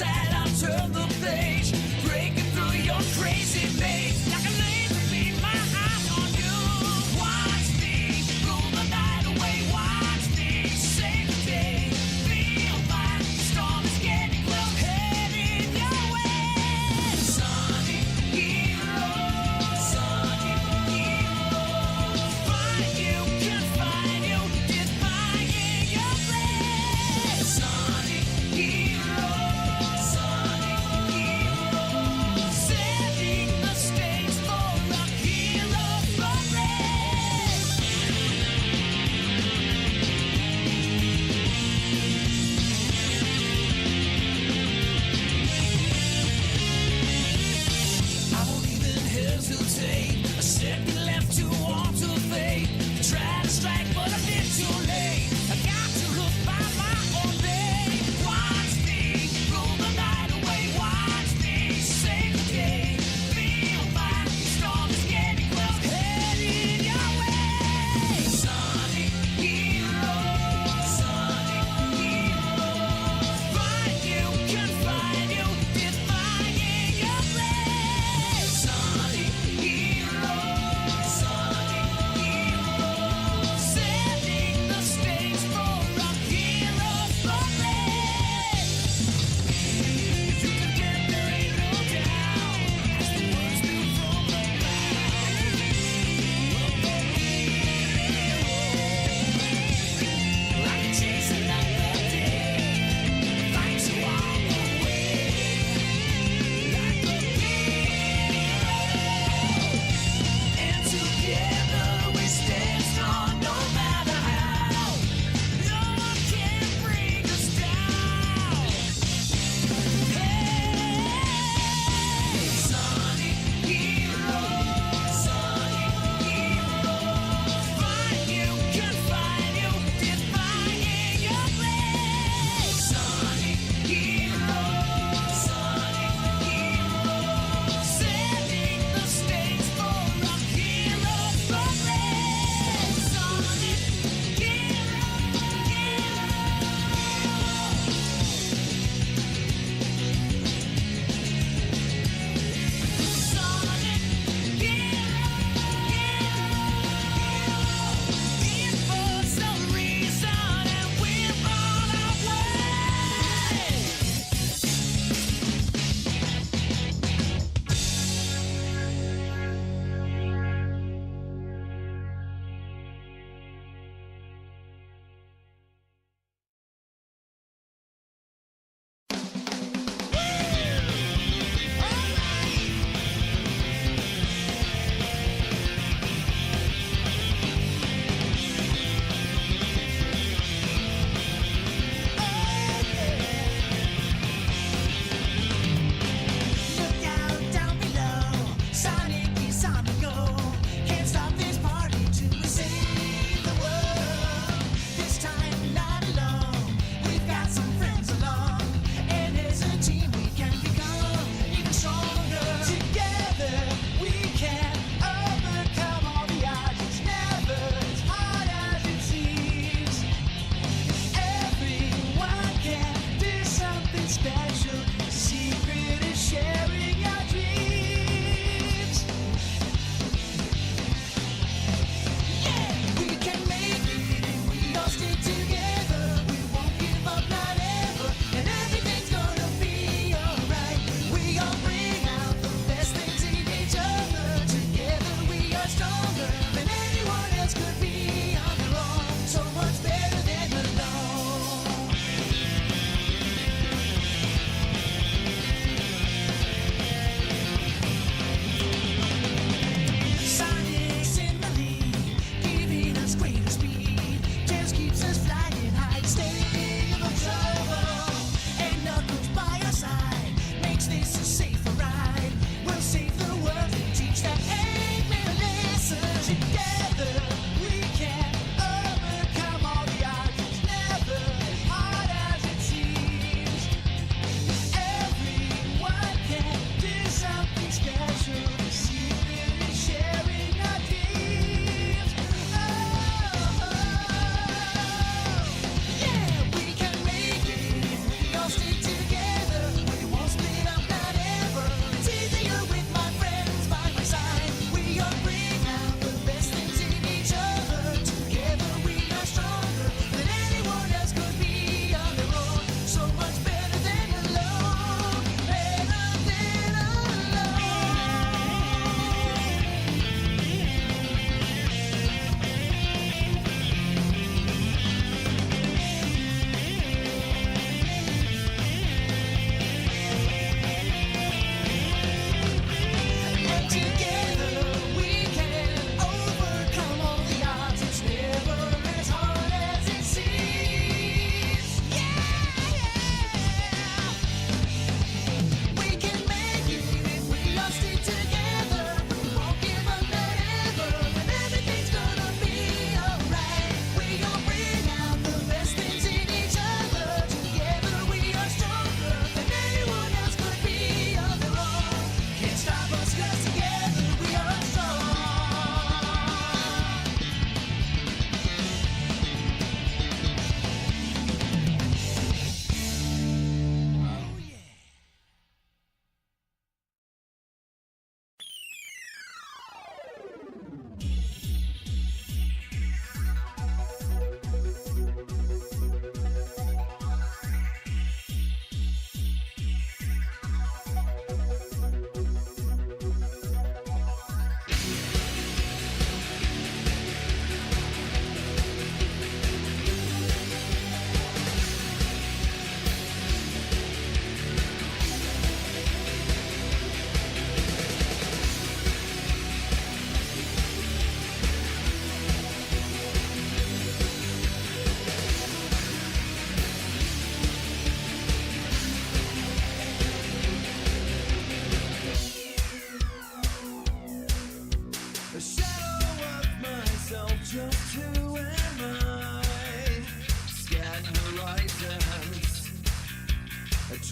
sad, I'll turn the page, breaking through your crazy maze. Like a laser beam, my eyes on you. Watch me rule the night away. Watch me save the day. Feel my storm is getting close, heading your way. Sonic heroes, Sonic heroes. Find you, confine you, defying your blade. Sonic heroes, Sonic heroes. Send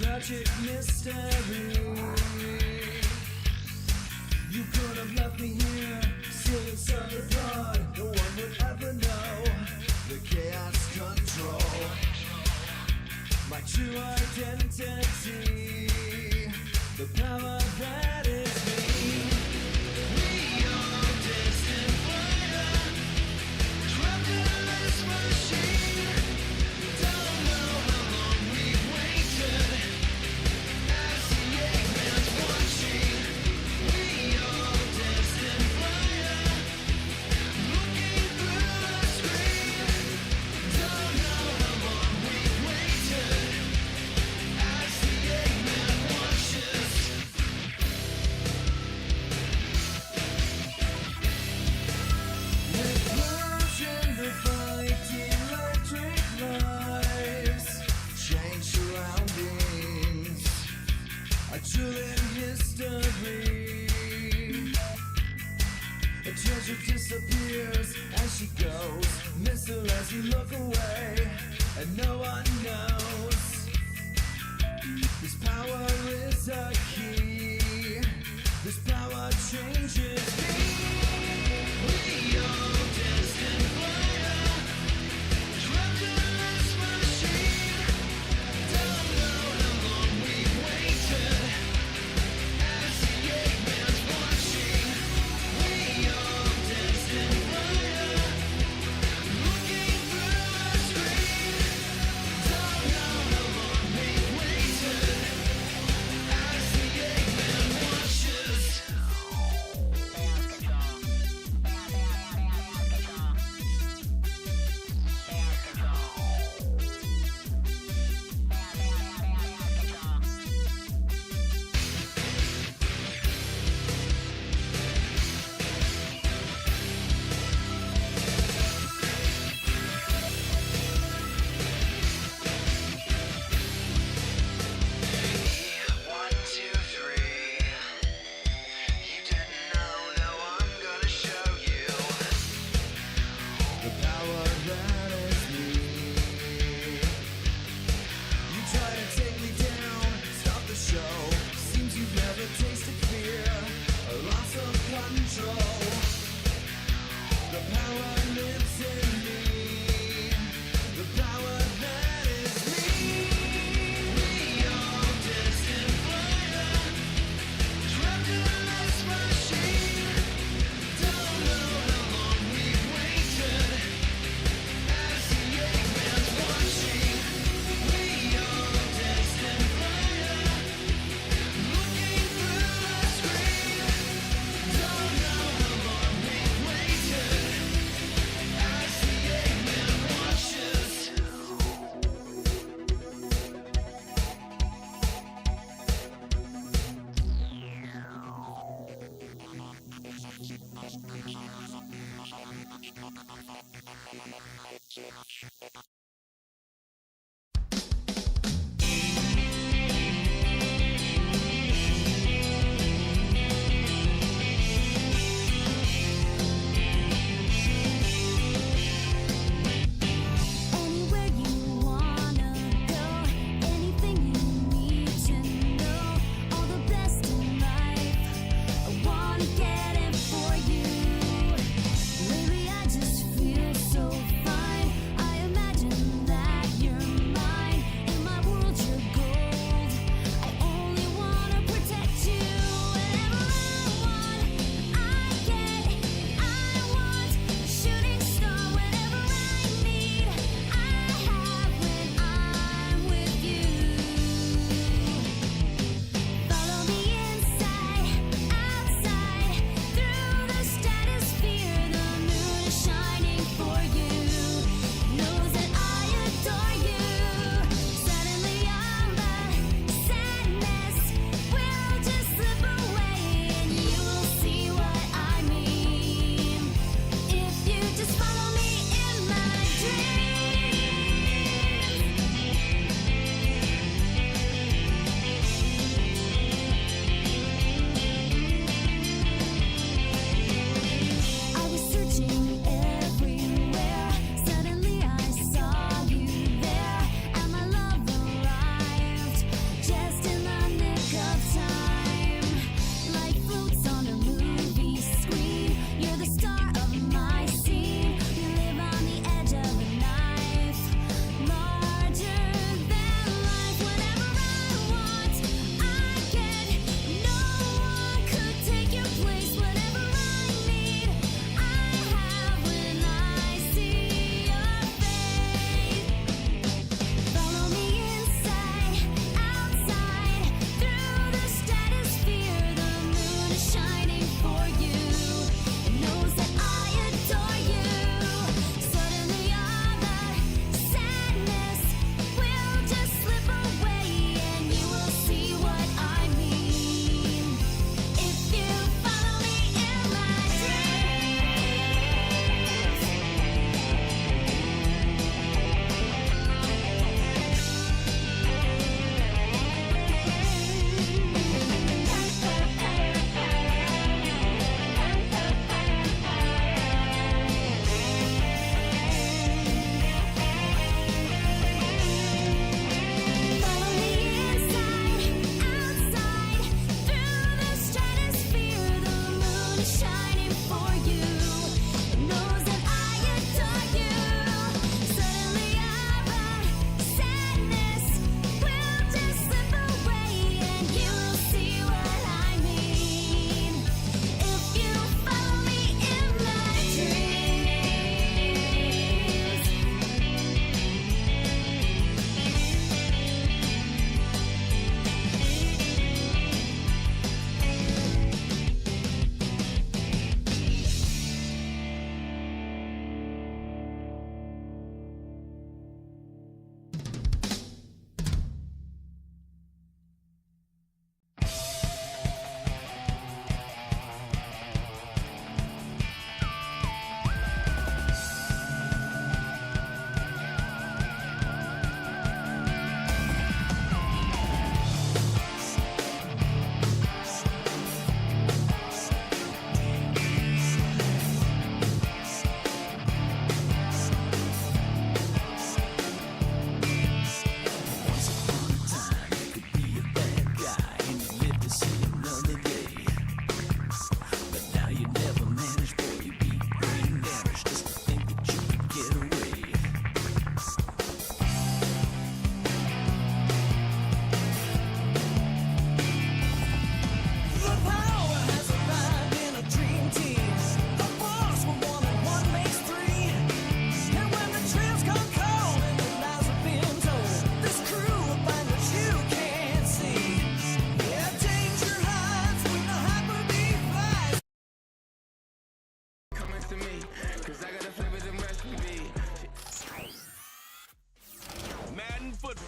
tragic mystery. You could have left me here, still inside the blood. No one would ever know the chaos control. My true identity, the power that is me. We are destined fire, trapped in this machine. Don't know how long we've waited, as the Eggman's watching. We are destined fire, looking through the screen. Don't know how long we've waited, as the Eggman watches.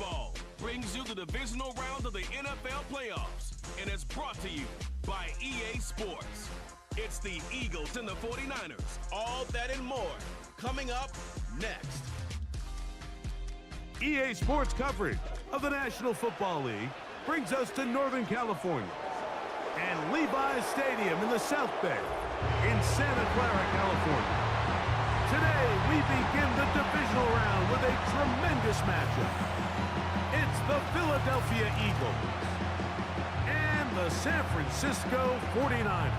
Football brings you the divisional round of the NFL playoffs, and it's brought to you by EA Sports. It's the Eagles and the 49ers. All that and more coming up next. EA Sports coverage of the National Football League brings us to Northern California and Levi's Stadium in the South Bay in Santa Clara, California. Today, we begin the divisional round with a tremendous matchup. It's the Philadelphia Eagles and the San Francisco 49ers.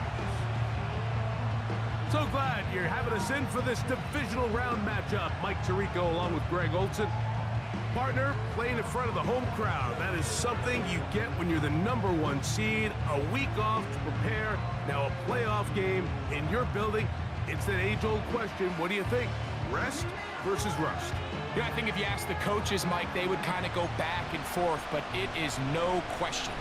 So glad you're having us in for this divisional round matchup. Mike Tirico along with Greg Olson. Partner, playing in front of the home crowd. That is something you get when you're the #1 seed. A week off to prepare. Now a playoff game in your building. It's that age-old question. What do you think? Rest versus rust? Yeah, I think if you ask the coaches, Mike, they would kind of go back and forth, but it is no question.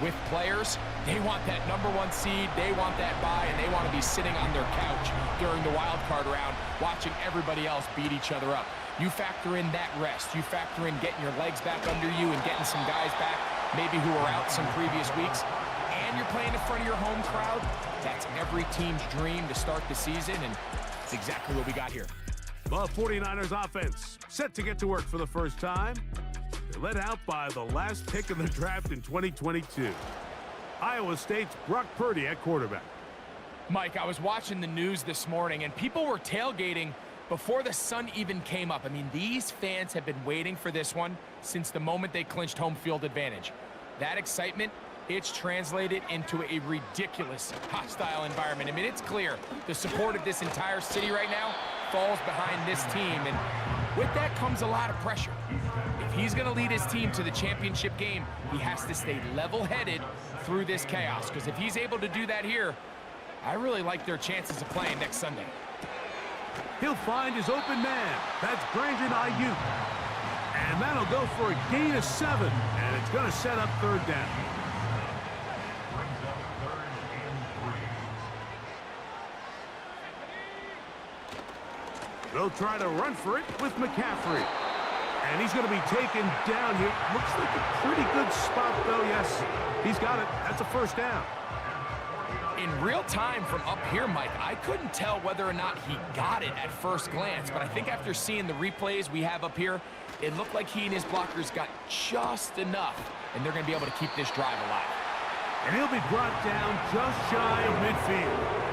With players, they want that #1 seed, they want that bye, and they want to be sitting on their couch during the wild card round watching everybody else beat each other up. You factor in that rest. You factor in getting your legs back under you and getting some guys back, maybe who were out some previous weeks, and you're playing in front of your home crowd. That's every team's dream to start the season, and it's exactly what we got here. The 49ers offense set to get to work for the first time. They're led out by the last pick in the draft in 2022. Iowa State's Brock Purdy at quarterback. Mike, I was watching the news this morning, and people were tailgating before the sun even came up. I mean, these fans have been waiting for this one since the moment they clinched home field advantage. That excitement, it's translated into a ridiculous hostile environment. I mean, it's clear the support of this entire city right now falls behind this team, and with that comes a lot of pressure. If he's going to lead his team to the championship game, he has to stay level-headed through this chaos, because if he's able to do that here, I really like their chances of playing next Sunday. He'll find his open man. That's Brandon Ayuk. And that'll go for a gain of 7, and it's going to set up 3rd down. They'll try to run for it with McCaffrey. And he's going to be taken down here. Looks like a pretty good spot, though. Yes, he's got it. That's a 1st down. In real time from up here, Mike, I couldn't tell whether or not he got it at first glance, but I think after seeing the replays we have up here, it looked like he and his blockers got just enough, and they're going to be able to keep this drive alive. And he'll be brought down just shy of midfield.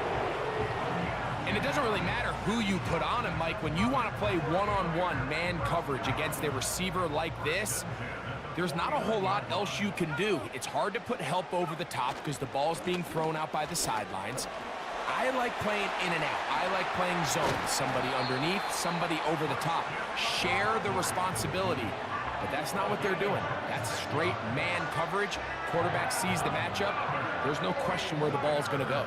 And it doesn't really matter who you put on him, Mike. When you want to play one-on-one man coverage against a receiver like this, there's not a whole lot else you can do. It's hard to put help over the top because the ball's being thrown out by the sidelines. I like playing in and out. I like playing zone. Somebody underneath, somebody over the top. Share the responsibility. But that's not what they're doing. That's straight man coverage. Quarterback sees the matchup. There's no question where the ball's going to go.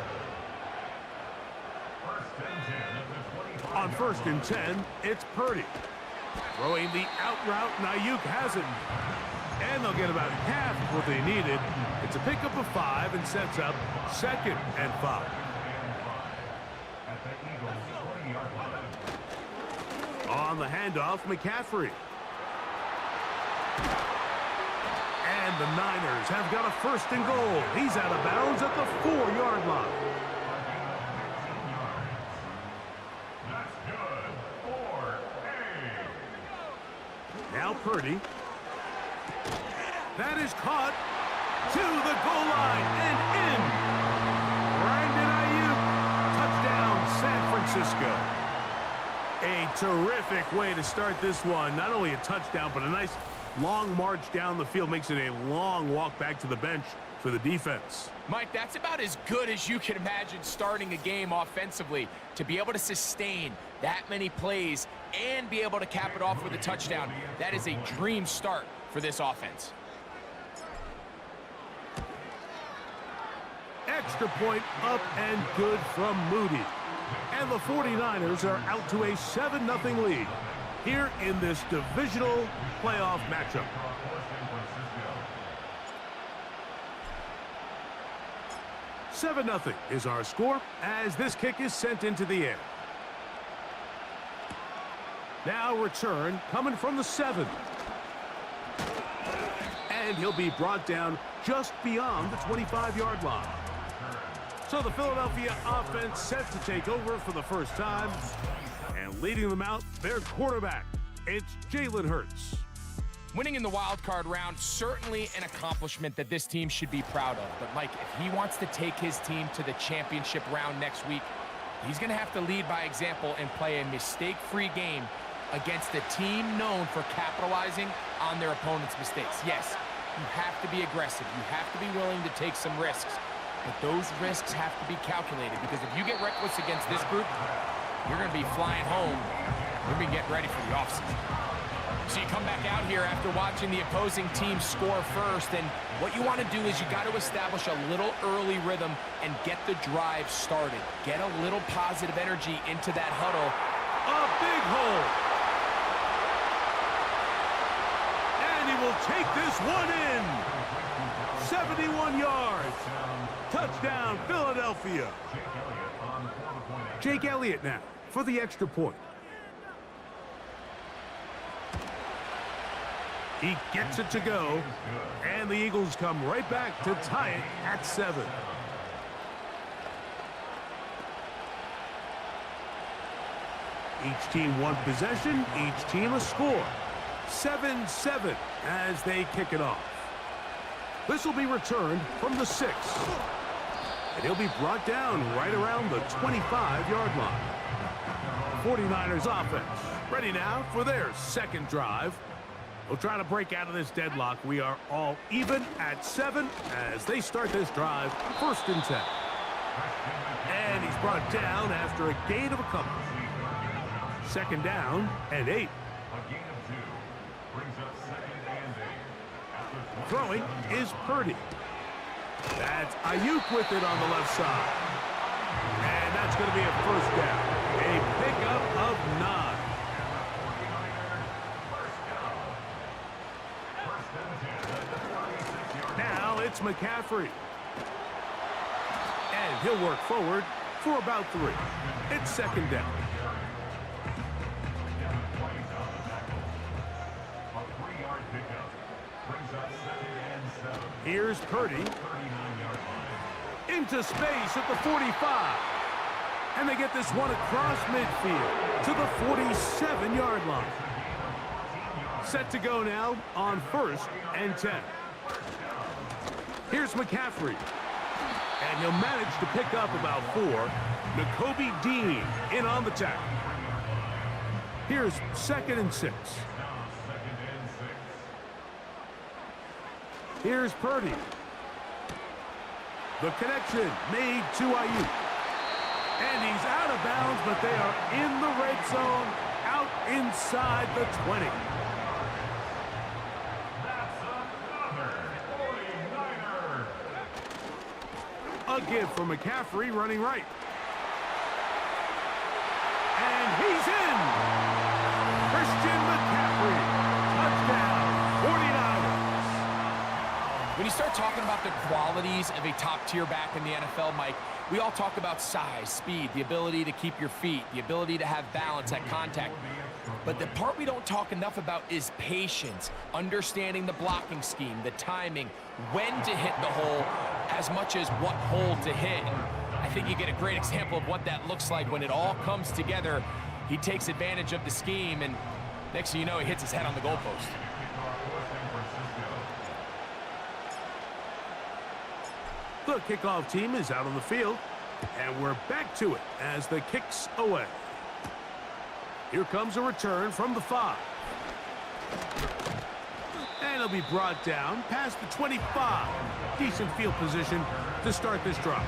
On 1st and 10, it's Purdy. Throwing the out route, and Ayuk has it. And they'll get about half of what they needed. It's a pickup of 5 and sets up 2nd and 5. On the handoff, McCaffrey. And the Niners have got a 1st and goal. He's out of bounds at the 4-yard line. Now Purdy. That is caught to the goal line and in. Brandon Ayuk, touchdown, San Francisco. A terrific way to start this one. Not only a touchdown, but a nice long march down the field. Makes it a long walk back to the bench for the defense. Mike, that's about as good as you can imagine starting a game offensively. To be able to sustain that many plays and be able to cap it off with a touchdown, that is a dream start for this offense. Extra point up and good from Moody. And the 49ers are out to a 7-0 lead here in this divisional playoff matchup. Seven 0 is our score as this kick is sent into the air. Now return coming from the 7. And he'll be brought down just beyond the 25-yard line. So the Philadelphia offense set to take over for the first time. And leading them out, their quarterback, it's Jalen Hurts. Winning in the wild card round, certainly an accomplishment that this team should be proud of. But Mike, if he wants to take his team to the championship round next week, he's going to have to lead by example and play a mistake-free game against a team known for capitalizing on their opponent's mistakes. Yes, you have to be aggressive. You have to be willing to take some risks. But those risks have to be calculated, because if you get reckless against this group, you're going to be flying home. You're going to be getting ready for the offseason. So you come back out here after watching the opposing team score first, and what you want to do is you got to establish a little early rhythm and get the drive started. Get a little positive energy into that huddle. A big hole. And he will take this one in. 71 yards. Touchdown, Philadelphia. Jake Elliott now for the extra point. He gets it to go, and the Eagles come right back to tie it at 7. Each team one possession, each team a score. 7-7 as they kick it off. This will be returned from the 6. And he'll be brought down right around the 25-yard line. 49ers offense ready now for their second drive. We'll try to break out of this deadlock. We are all even at 7 as they start this drive, 1st and 10. And he's brought down after a gain of a couple. 2nd down and 8. Throwing is Purdy. That's Ayuk with it on the left side. And that's going to be a 1st down. A pickup of 9. Now it's McCaffrey. And he'll work forward for about 3. It's 2nd down. Here's Purdy. Into space at the 45. And they get this one across midfield to the 47-yard line. Set to go now on 1st and 10. Here's McCaffrey. And he'll manage to pick up about 4. Nakobe Dean in on the tackle. Here's 2nd and 6. Here's Purdy. The connection made to Ayuk. And he's out of bounds, but they are in the red zone, out inside the 20. A give for McCaffrey running right. And he's in. Christian McCaffrey. Touchdown, 49ers. When you start talking about the qualities of a top-tier back in the NFL, Mike, we all talk about size, speed, the ability to keep your feet, the ability to have balance at contact. But the part we don't talk enough about is patience, understanding the blocking scheme, the timing, when to hit the hole, as much as what hole to hit. And I think you get a great example of what that looks like when it all comes together. He takes advantage of the scheme, and next thing you know, he hits his head on the goalpost. The kickoff team is out on the field, and we're back to it as the kick's away. Here comes a return from the 5. And it'll be brought down past the 25. Decent field position to start this drive.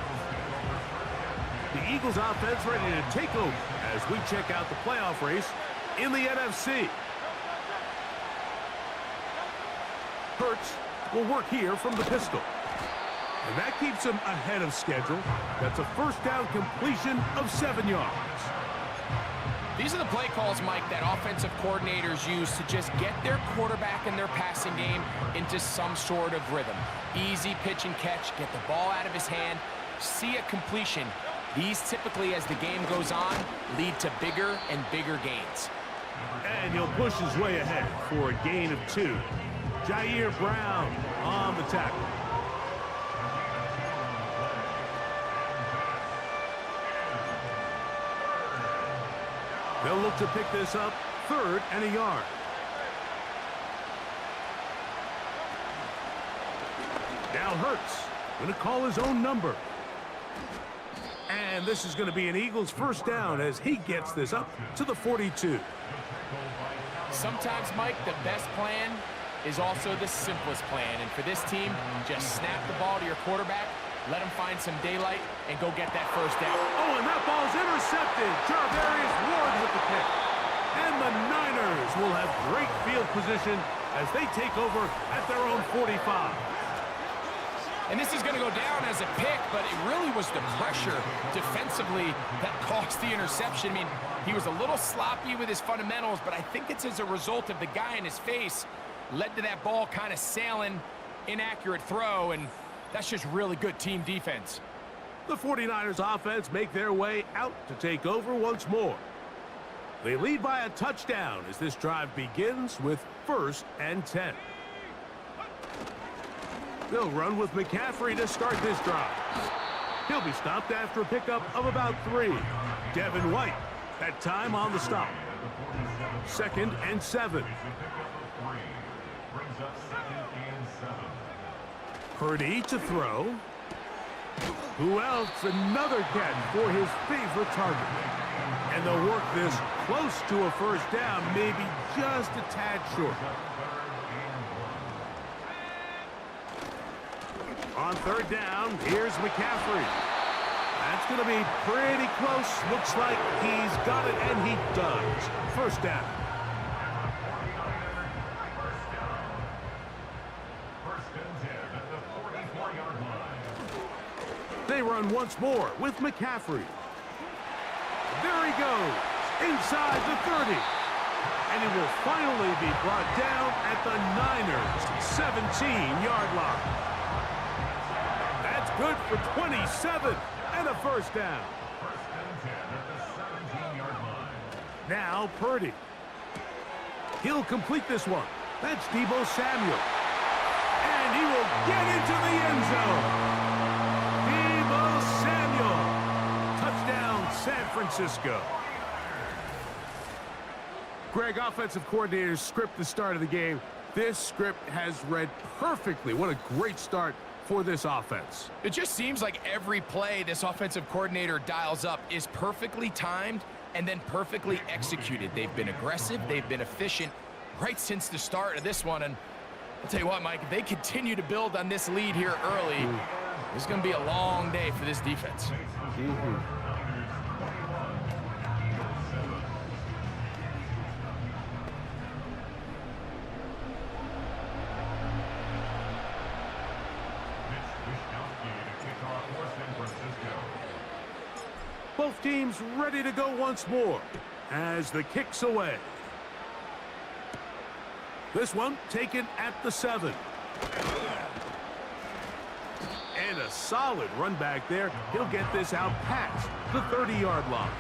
The Eagles offense ready to take over as we check out the playoff race in the NFC. Hurts will work here from the pistol. And that keeps him ahead of schedule. That's a 1st down completion of 7 yards. These are the play calls, Mike, that offensive coordinators use to just get their quarterback and their passing game into some sort of rhythm. Easy pitch and catch, get the ball out of his hand, see a completion. These typically, as the game goes on, lead to bigger and bigger gains. And he'll push his way ahead for a gain of 2. Jair Brown on the tackle. They'll look to pick this up, 3rd and a yard. Now Hurts going to call his own number. And this is going to be an Eagles first down as he gets this up to the 42. Sometimes, Mike, the best plan is also the simplest plan. And for this team, just snap the ball to your quarterback, let him find some daylight, and go get that first down. Oh, and that ball's intercepted. Jarvarius Ward with the pick. And the Niners will have great field position as they take over at their own 45. And this is going to go down as a pick, but it really was the pressure defensively that caused the interception. I mean, he was a little sloppy with his fundamentals, but I think it's as a result of the guy in his face led to that ball kind of sailing, inaccurate throw, and that's just really good team defense. The 49ers offense make their way out to take over once more. They lead by a touchdown as this drive begins with 1st and 10. They'll run with McCaffrey to start this drive. He'll be stopped after a pickup of about 3. Devin White, that time on the stop. 2nd and 7. Purdy to throw. Who else? Another catch for his favorite target. And they'll work this close to a first down, maybe just a tad short. On 3rd down, here's McCaffrey. That's going to be pretty close. Looks like he's got it, and he does. First down. They run once more with McCaffrey. There he goes, inside the 30. And he will finally be brought down at the Niners' 17-yard line. That's good for 27 and a first down. Now Purdy. He'll complete this one. That's Deebo Samuel. And he will get into the end zone. Deebo Samuel. Touchdown, San Francisco. Greg, offensive coordinators script the start of the game. This script has read perfectly. What a great start for this offense. It just seems like every play this offensive coordinator dials up is perfectly timed and then perfectly executed. They've been aggressive, they've been efficient right since the start of this one. And I'll tell you what, Mike, if they continue to build on this lead here early, it's going to be a long day for this defense. Both teams ready to go once more as the kick's away. This one taken at the 7. And a solid run back there. He'll get this out past the 30-yard line.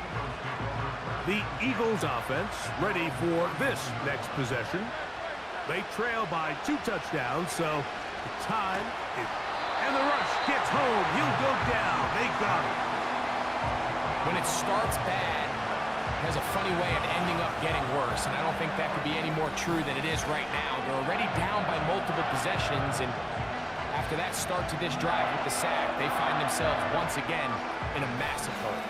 The Eagles offense ready for this next possession. They trail by 2 touchdowns, so the time is... And the rush gets home. He'll go down. They got him. When it starts bad, it has a funny way of ending up getting worse, and I don't think that could be any more true than it is right now. They're already down by multiple possessions, and after that start to this drive with the sack, they find themselves once again in a massive hole.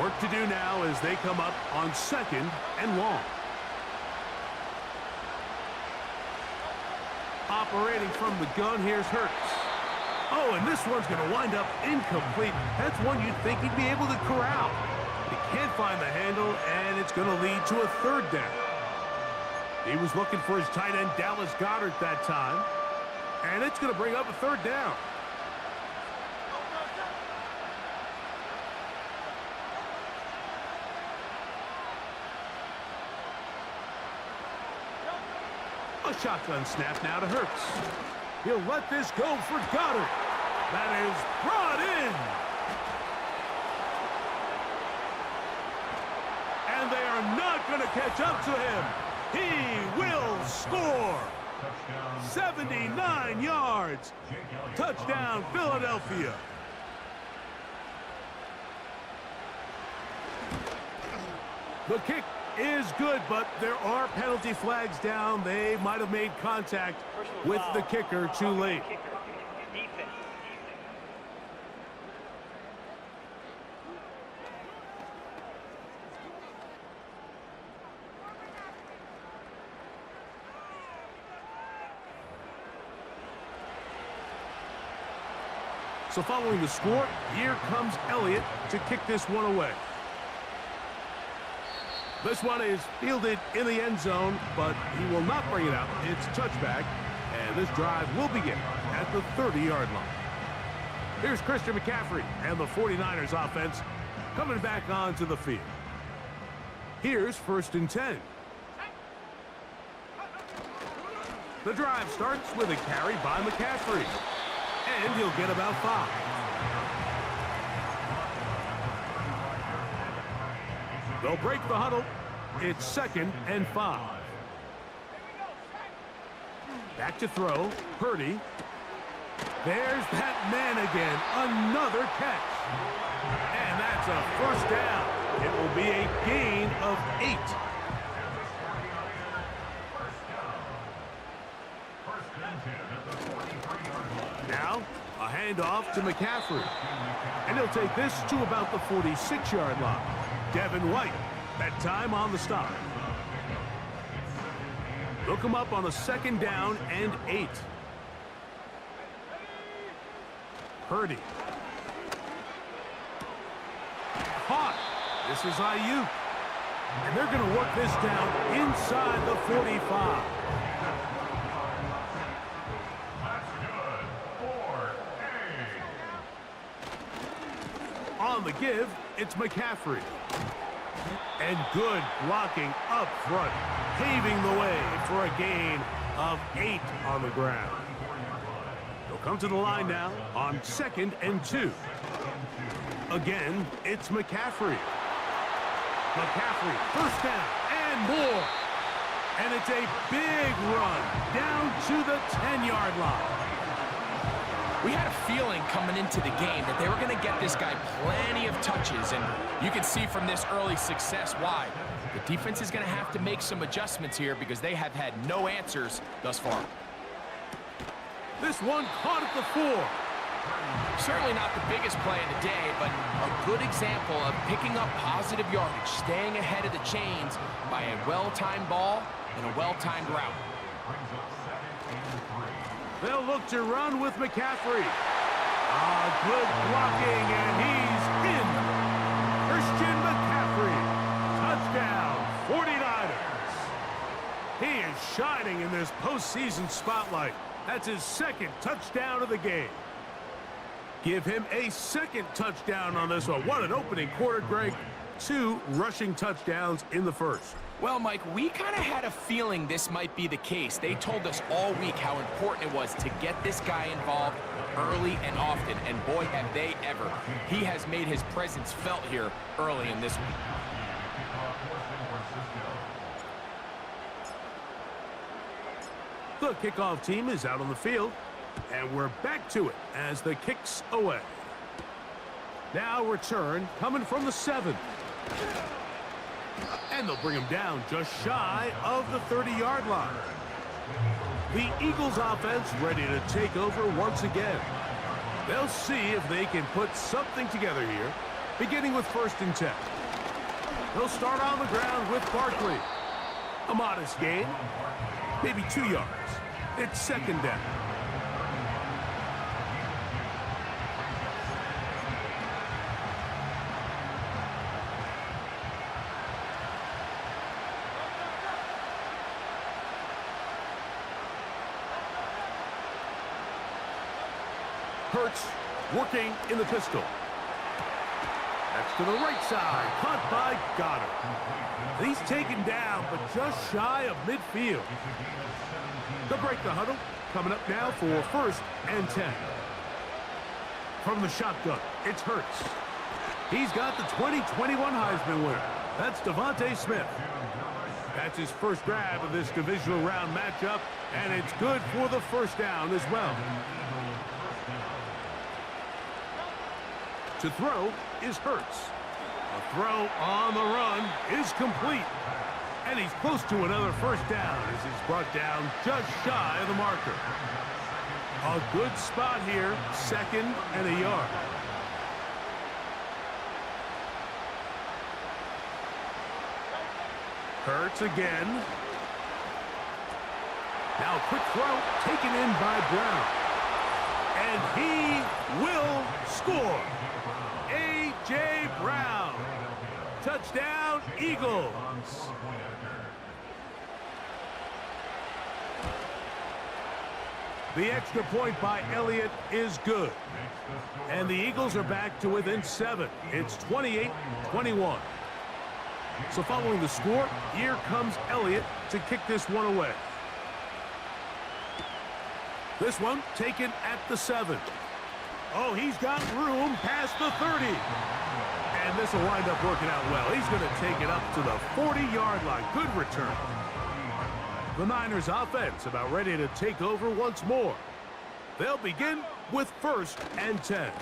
Work to do now as they come up on 2nd and long. Operating from the gun, here's Hurts. Oh, and this one's going to wind up incomplete. That's one you'd think he'd be able to corral. He can't find the handle, and it's going to lead to a 3rd down. He was looking for his tight end, Dallas Goedert, that time. And it's going to bring up a 3rd down. A shotgun snap now to Hurts. He'll let this go for Goddard. That is brought in are not going to catch up to him. He will score. 79 yards. Touchdown, Philadelphia. The kick is good, but there are penalty flags down. They might have made contact with the kicker too late. So following the score, here comes Elliott to kick this one away. This one is fielded in the end zone, but he will not bring it out. It's touchback, and this drive will begin at the 30-yard line. Here's Christian McCaffrey and the 49ers offense coming back onto the field. Here's 1st and 10. The drive starts with a carry by McCaffrey, and he'll get about 5. They'll break the huddle. It's 2nd and 5. Back to throw. Purdy. There's that man again. Another catch. And that's a 1st down. It will be a gain of 8. Now, a handoff to McCaffrey. And he'll take this to about the 46-yard line. Devin White, that time on the stop. They'll come up on a 2nd down and 8. Purdy. Caught. This is Ayuk. And they're going to work this down inside the 45. On the give, it's McCaffrey. And good blocking up front, paving the way for a gain of 8 on the ground. They'll come to the line now on 2nd and 2. Again, it's McCaffrey. McCaffrey, 1st down and more. And it's a big run down to the 10-yard line. We had a feeling coming into the game that they were going to get this guy plenty of touches, and you can see from this early success why. The defense is going to have to make some adjustments here because they have had no answers thus far. This one caught at the 4. Certainly not the biggest play of the day, but a good example of picking up positive yardage, staying ahead of the chains by a well-timed ball and a well-timed route. They'll look to run with McCaffrey. Good blocking, and he's in. Christian McCaffrey. Touchdown, 49ers. He is shining in this postseason spotlight. That's his 2nd touchdown of the game. Give him a 2nd touchdown on this one. What an opening quarter, Greg. 2 rushing touchdowns in the 1st. Well, Mike, we kind of had a feeling this might be the case. They told us all week how important it was to get this guy involved early and often, and boy, have they ever. He has made his presence felt here early in this week. The kickoff team is out on the field, and we're back to it as the kick's away. Now return coming from the 7. And they'll bring him down just shy of the 30-yard line. The Eagles offense ready to take over once again. They'll see if they can put something together here, beginning with 1st and 10. They'll start on the ground with Barkley. A modest gain, maybe 2 yards. It's 2nd down. Hurts working in the pistol. That's to the right side. Caught by Goddard. He's taken down, but just shy of midfield. They'll break the huddle. Coming up now for 1st and 10. From the shotgun, it's Hurts. He's got the 2021 Heisman winner. That's Devontae Smith. That's his first grab of this divisional round matchup, and it's good for the first down as well. To throw is Hurts. A throw on the run is complete. And he's close to another first down as he's brought down just shy of the marker. A good spot here, 2nd and a yard. Hurts again. Now a quick throw taken in by Brown. And he will score. A.J. Brown. Touchdown, Eagles. The extra point by Elliott is good. And the Eagles are back to within 7. It's 28-21. So following the score, here comes Elliott to kick this one away. This one taken at the 7. Oh, he's got room past the 30. And this will wind up working out well. He's going to take it up to the 40-yard line. Good return. The Niners offense about ready to take over once more. They'll begin with 1st and 10.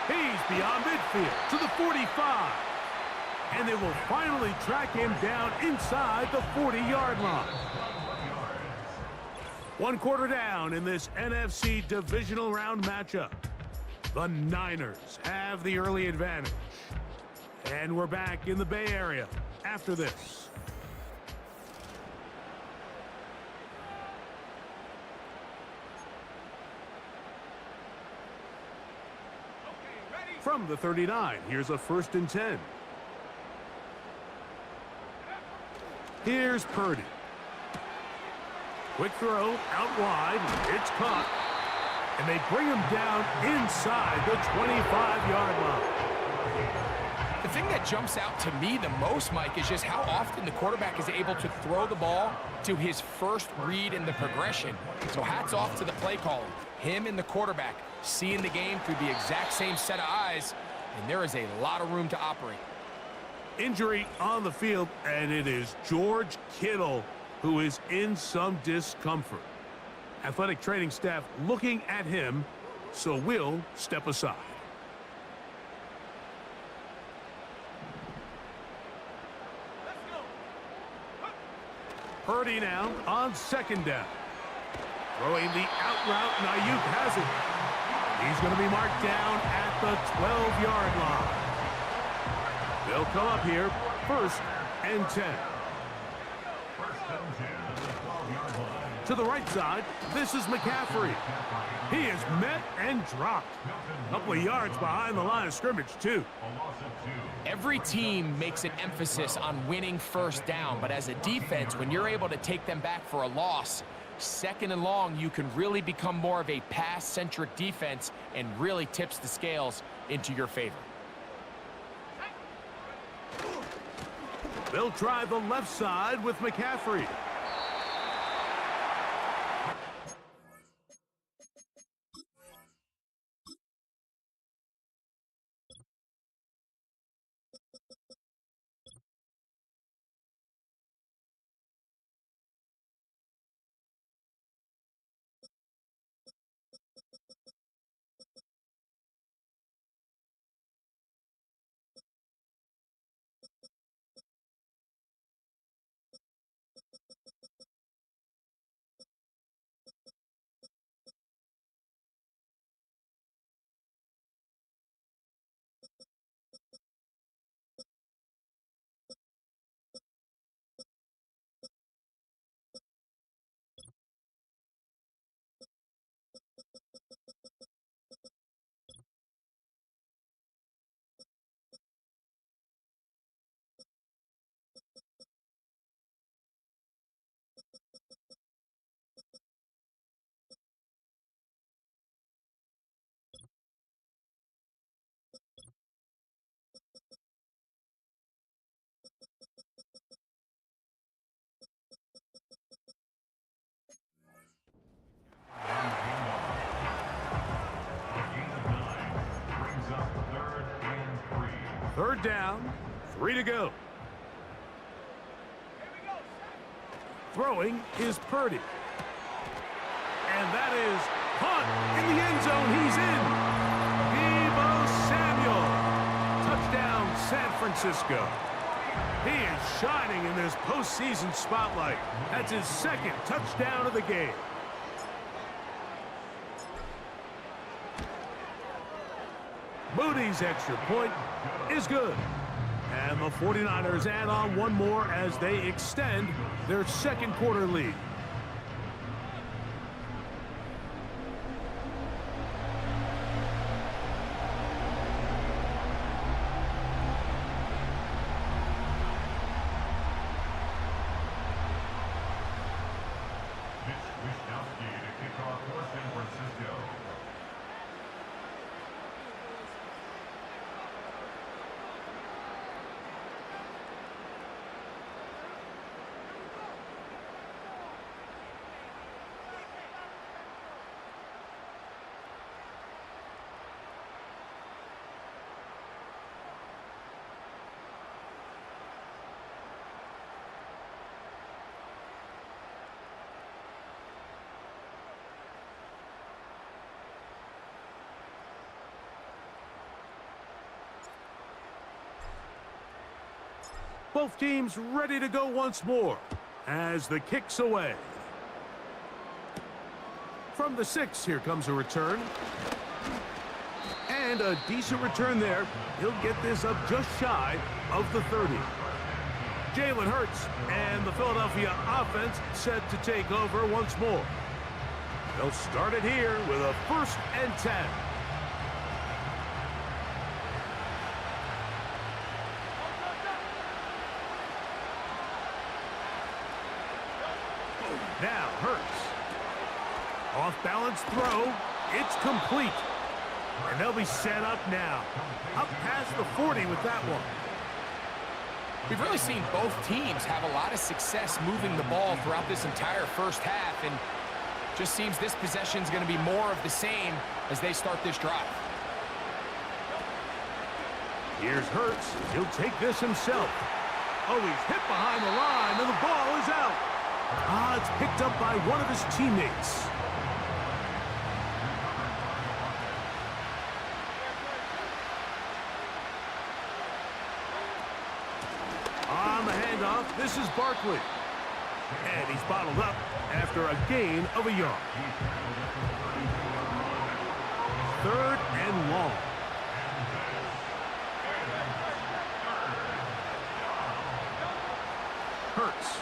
He's beyond midfield to the 45. And they will finally track him down inside the 40-yard line. 1 quarter down in this NFC Divisional Round matchup. The Niners have the early advantage. And we're back in the Bay Area after this. From the 39, here's a 1st and 10. Here's Purdy. Quick throw out wide. It's caught. And they bring him down inside the 25-yard line. The thing that jumps out to me the most, Mike, is just how often the quarterback is able to throw the ball to his first read in the progression. So hats off to the play caller. Him and the quarterback seeing the game through the exact same set of eyes, and there is a lot of room to operate. Injury on the field, and it is George Kittle who is in some discomfort. Athletic training staff looking at him, so we'll step aside. Purdy now on 2nd down. Throwing the out route, and Ayuk has it. He's going to be marked down at the 12-yard line. They'll come up here, 1st and 10. To the right side, this is McCaffrey. He is met and dropped. A couple of yards behind the line of scrimmage, too. Every team makes an emphasis on winning 1st down, but as a defense, when you're able to take them back for a loss, 2nd and long, you can really become more of a pass-centric defense and really tips the scales into your favor. They'll try the left side with McCaffrey. Third down, 3 to go. Throwing is Purdy. And that is caught in the end zone. He's in. Deebo Samuel. Touchdown, San Francisco. He is shining in this postseason spotlight. That's his second touchdown of the game. Moody's extra point is good. And the 49ers add on one more as they extend their second quarter lead. Both teams ready to go once more as the kick's away. From the 6, here comes a return. And a decent return there. He'll get this up just shy of the 30. Jalen Hurts and the Philadelphia offense set to take over once more. They'll start it here with a 1st and 10. Now Hurts. Off-balance throw. It's complete. And they'll be set up now. Up past the 40 with that one. We've really seen both teams have a lot of success moving the ball throughout this entire first half, and just seems this possession is going to be more of the same as they start this drive. Here's Hurts. He'll take this himself. Oh, he's hit behind the line, and the ball is out. It's picked up by one of his teammates. On the handoff, this is Barkley. And he's bottled up after a gain of a yard. 3rd and long. Hurts.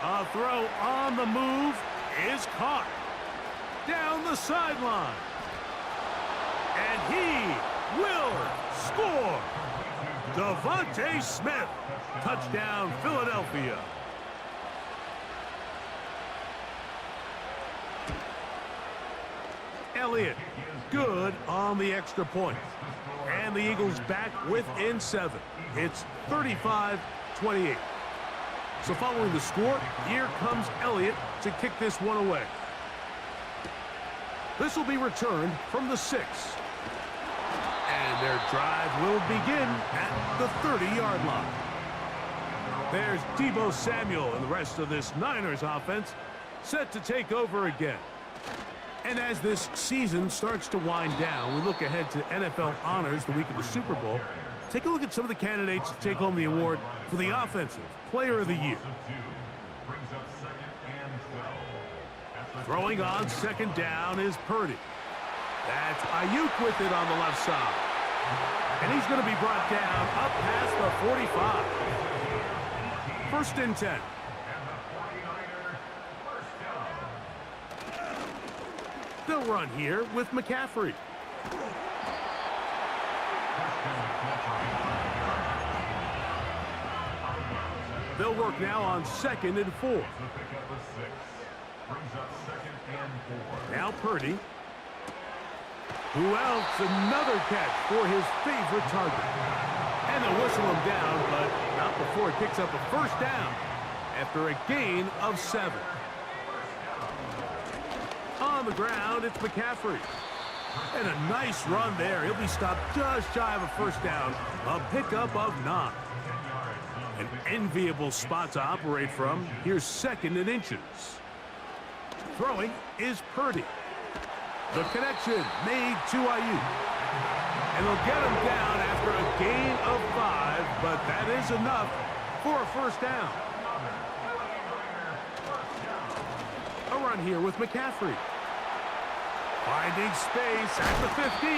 A throw on the move is caught. Down the sideline. And he will score. Devontae Smith. Touchdown, Philadelphia. Elliott, good on the extra point. And the Eagles back within 7. It's 35-28. So following the score, here comes Elliott to kick this one away. This will be returned from the 6. And their drive will begin at the 30-yard line. There's Deebo Samuel and the rest of this Niners offense set to take over again. And as this season starts to wind down, we look ahead to NFL honors the week of the Super Bowl. Take a look at some of the candidates to take home the award for the Offensive Player of the Year. Throwing on 2nd down is Purdy. That's Ayuk with it on the left side. And he's going to be brought down up past the 45. 1st and 10. They'll run here with McCaffrey. They'll work now on 2nd and 4. Now Purdy. Who else? Another catch for his favorite target. And they'll whistle him down, but not before he picks up a 1st down after a gain of 7. On the ground, it's McCaffrey. And a nice run there. He'll be stopped just shy of a first down. A pickup of 9. An enviable spot to operate from. Here's 2nd and inches. Throwing is Purdy. The connection made to Ayuk. And they'll get him down after a gain of 5, but that is enough for a first down. A run here with McCaffrey. Finding space at the 15.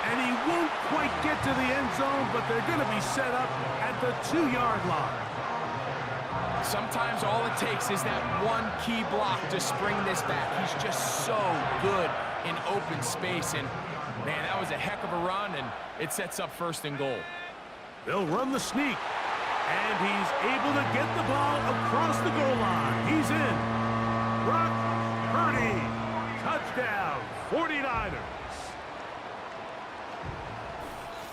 And he won't quite get to the end zone, but they're going to be set up at the 2-yard line. Sometimes all it takes is that one key block to spring this back. He's just so good in open space. And, man, that was a heck of a run, and it sets up 1st and goal. They'll run the sneak. And he's able to get the ball across the goal line. He's in. Brock Purdy. Touchdown, 49ers.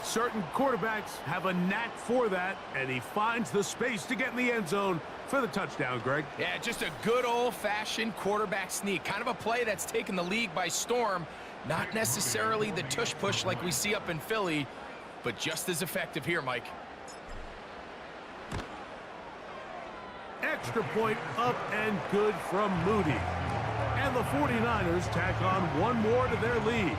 Certain quarterbacks have a knack for that, and he finds the space to get in the end zone for the touchdown, Greg. Yeah, just a good old-fashioned quarterback sneak. Kind of a play that's taken the league by storm. Not necessarily the tush-push like we see up in Philly, but just as effective here, Mike. Extra point up and good from Moody. And the 49ers tack on one more to their lead.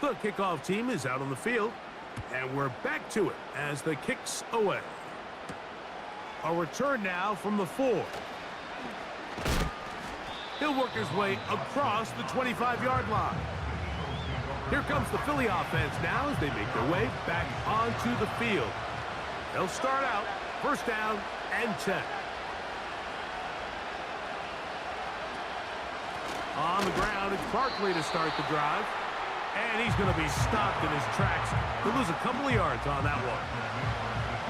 The kickoff team is out on the field, and we're back to it as the kick's away. A return now from the 4. He'll work his way across the 25-yard line. Here comes the Philly offense now as they make their way back onto the field. They'll start out 1st down and 10. On the ground, it's Barkley to start the drive. And he's going to be stopped in his tracks. He'll lose a couple of yards on that one.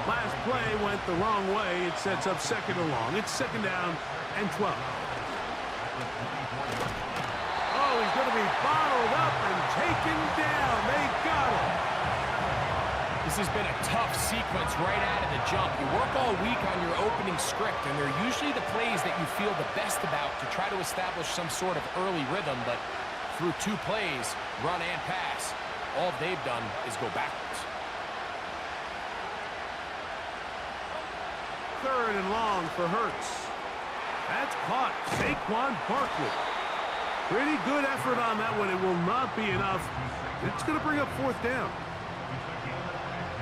Last play went the wrong way. It sets up 2nd and long. It's 2nd down and 12. Oh, he's going to be bottled up and taken down. They got him. This has been a tough sequence right out of the jump. You work all week on your opening script, and they're usually the plays that you feel the best about to try to establish some sort of early rhythm, but through 2 plays, run and pass, all they've done is go backwards. 3rd and long for Hurts. That's caught. Saquon Barkley. Pretty good effort on that one. It will not be enough. It's going to bring up 4th down.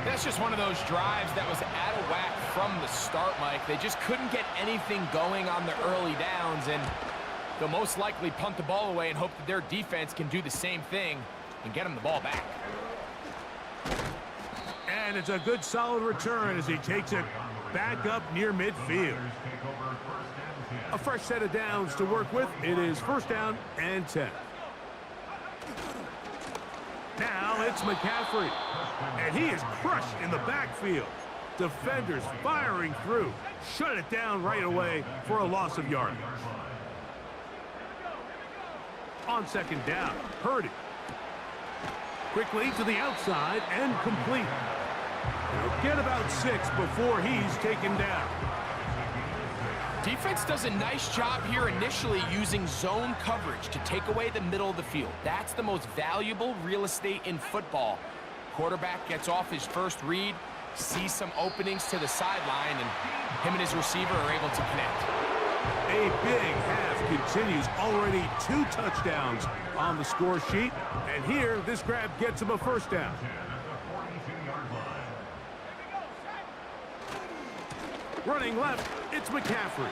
That's just one of those drives that was out of whack from the start, Mike. They just couldn't get anything going on the early downs, and they'll most likely punt the ball away and hope that their defense can do the same thing and get them the ball back. And it's a good solid return as he takes it back up near midfield. A fresh set of downs to work with. It is 1st down and 10. Now it's McCaffrey. And he is crushed in the backfield. Defenders firing through. Shut it down right away for a loss of yardage. On 2nd down, Purdy. Quickly to the outside and complete. He'll get about 6 before he's taken down. Defense does a nice job here initially using zone coverage to take away the middle of the field. That's the most valuable real estate in football. Quarterback gets off his first read, sees some openings to the sideline, and him and his receiver are able to connect. A big half continues. Already 2 touchdowns on the score sheet. And here, this grab gets him a 1st down. Running left, it's McCaffrey.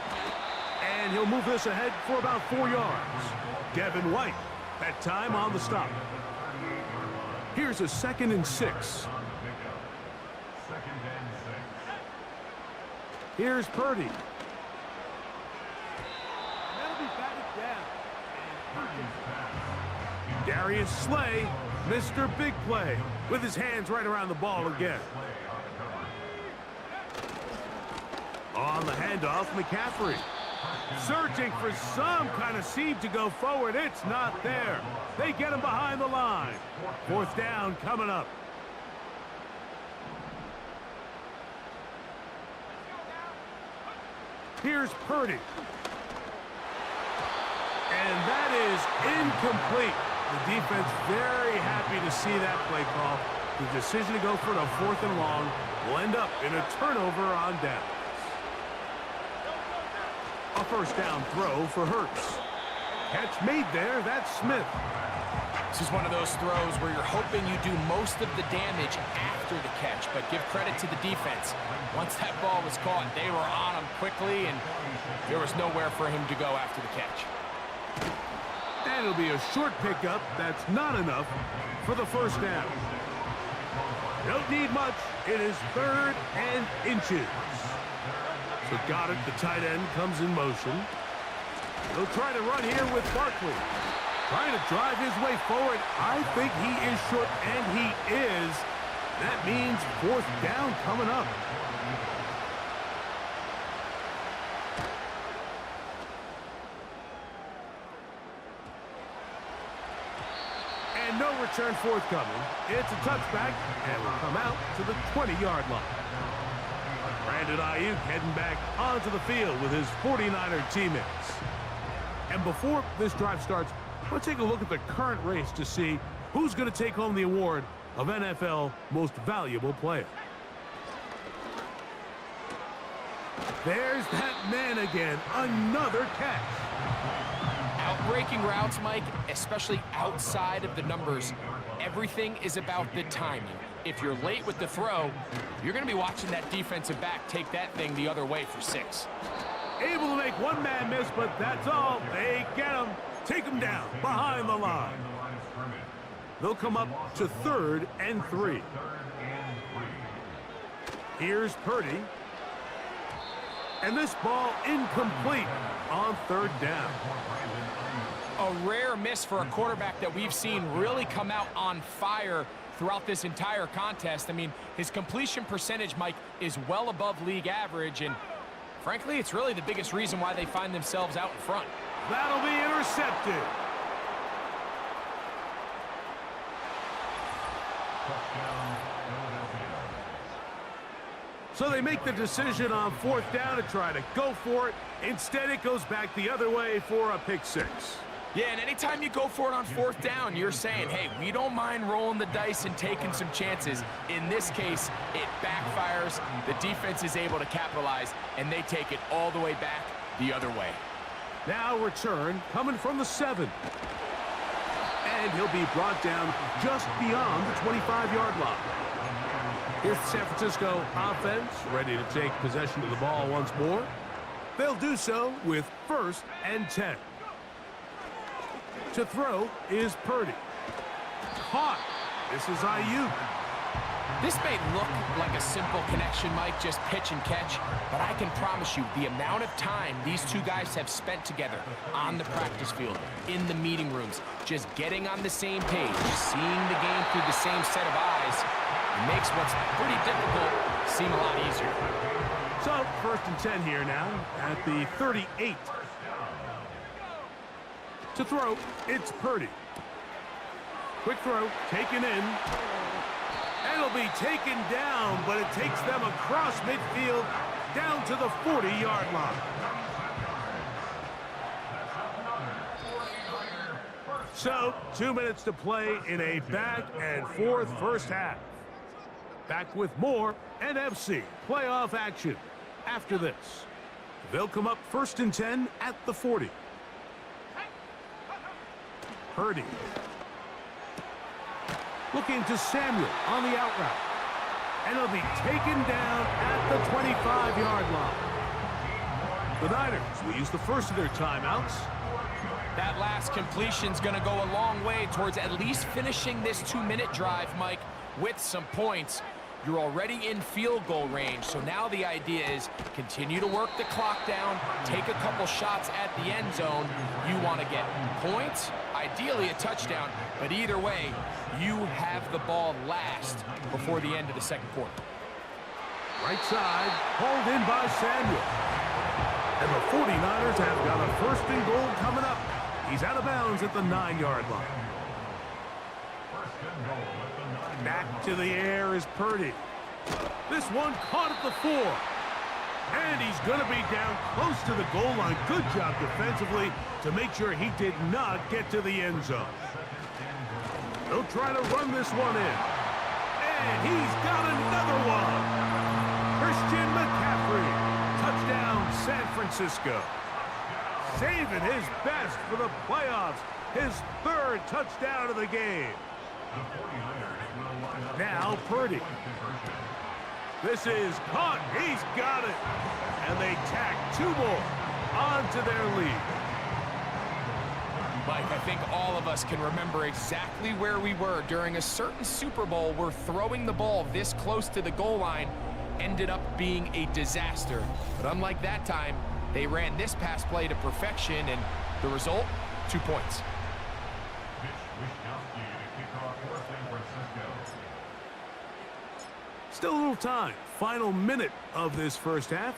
And he'll move this ahead for about 4 yards. Devin White, that time on the stop. Here's a 2nd and 6. Here's Purdy. Darius Slay, Mr. Big Play, with his hands right around the ball again. On the handoff, McCaffrey. Searching for some kind of seam to go forward. It's not there. They get him behind the line. Fourth down coming up. Here's Purdy. And that is incomplete. The defense very happy to see that play call. The decision to go for it on 4th and long will end up in a turnover on downs. A first down throw for Hurts. Catch made there. That's Smith. This is one of those throws where you're hoping you do most of the damage after the catch, but give credit to the defense. Once that ball was caught, they were on him quickly, and there was nowhere for him to go after the catch. And it'll be a short pickup. That's not enough for the first down. Don't need much. It is 3rd and inches. So Goddard, the tight end, comes in motion. He'll try to run here with Barkley. Trying to drive his way forward. I think he is short, and he is. That means 4th down coming up. And no return forthcoming. It's a touchback, and will come out to the 20-yard line. Brandon Ayuk heading back onto the field with his 49er teammates. And before this drive starts, let's take a look at the current race to see who's going to take home the award of NFL Most Valuable Player. There's that man again. Another catch. Outbreaking routes, Mike, especially outside of the numbers, everything is about the timing. If you're late with the throw, you're going to be watching that defensive back take that thing the other way for 6. Able to make one man miss, but that's all. They get him. Take him down behind the line. They'll come up to 3rd and 3. Here's Purdy. And this ball incomplete on 3rd down. A rare miss for a quarterback that we've seen really come out on fire throughout this entire contest. I mean, his completion percentage, Mike, is well above league average, and frankly, it's really the biggest reason why they find themselves out in front. That'll be intercepted. So they make the decision on 4th down to try to go for it. Instead, it goes back the other way for a pick 6. Yeah, and anytime you go for it on 4th down, you're saying, hey, we don't mind rolling the dice and taking some chances. In this case, it backfires. The defense is able to capitalize, and they take it all the way back the other way. Now return coming from the 7. And he'll be brought down just beyond the 25-yard line. Here's the San Francisco offense ready to take possession of the ball once more. They'll do so with 1st and 10. To throw is Purdy. Caught. This is Ayuk. This may look like a simple connection, Mike, just pitch and catch, but I can promise you the amount of time these two guys have spent together on the practice field, in the meeting rooms, just getting on the same page, seeing the game through the same set of eyes, makes what's pretty difficult seem a lot easier. So, 1st and 10 here now at the 38. To throw, it's Purdy. Quick throw, taken in. And it'll be taken down, but it takes them across midfield down to the 40-yard line. So, 2 minutes to play in a back-and-forth first half. Back with more NFC playoff action after this. They'll come up 1st and 10 at the 40. Purdy. Looking to Samuel on the out route. And it'll be taken down at the 25-yard line. The Niners will use the first of their timeouts. That last completion's going to go a long way towards at least finishing this 2-minute drive, Mike, with some points. You're already in field goal range, so now the idea is continue to work the clock down, take a couple shots at the end zone. You want to get points, ideally a touchdown, but either way, you have the ball last before the end of the second quarter. Right side, hauled in by Samuel. And the 49ers have got a first and goal coming up. He's out of bounds at the 9-yard line. Back to the air is Purdy. This one caught at the 4. And he's going to be down close to the goal line. Good job defensively to make sure he did not get to the end zone. They'll try to run this one in. And he's got another one. Christian McCaffrey. Touchdown, San Francisco. Saving his best for the playoffs. His 3rd touchdown of the game. Now Purdy. This is caught. He's got it. And they tack 2 more onto their lead. Mike, I think all of us can remember exactly where we were during a certain Super Bowl where throwing the ball this close to the goal line ended up being a disaster. But unlike that time, they ran this pass play to perfection, and the result, 2 points. Still a little time. Final minute of this first half.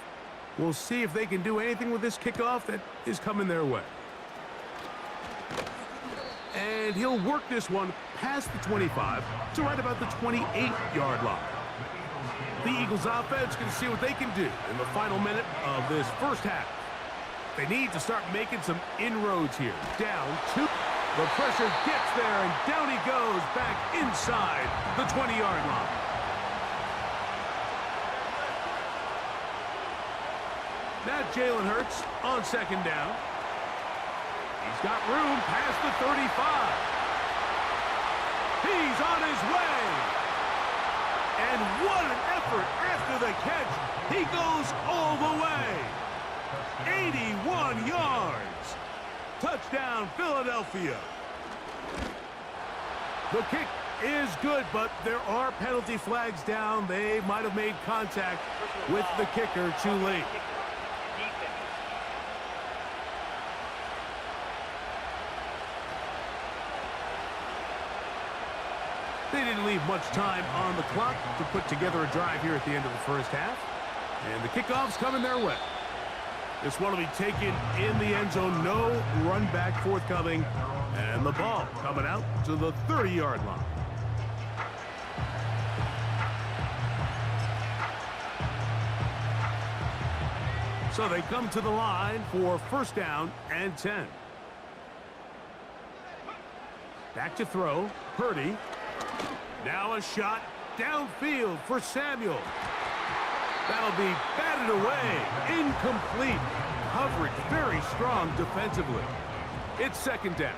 We'll see if they can do anything with this kickoff that is coming their way. And he'll work this one past the 25 to right about the 28-yard line. The Eagles offense can see what they can do in the final minute of this first half. They need to start making some inroads here. Down 2. The pressure gets there, and down he goes back inside the 20-yard line. Now Jalen Hurts on 2nd down. He's got room past the 35. He's on his way. And what an effort after the catch. He goes all the way. 81 yards. Touchdown, Philadelphia. The kick is good, but there are penalty flags down. They might have made contact with the kicker too late. They didn't leave much time on the clock to put together a drive here at the end of the first half. And the kickoff's coming their way. This one will be taken in the end zone. No run back forthcoming. And the ball coming out to the 30-yard line. So they come to the line for 1st down and 10. Back to throw. Purdy. Now a shot downfield for Samuel. That'll be batted away. Incomplete. Coverage very strong defensively. It's 2nd down.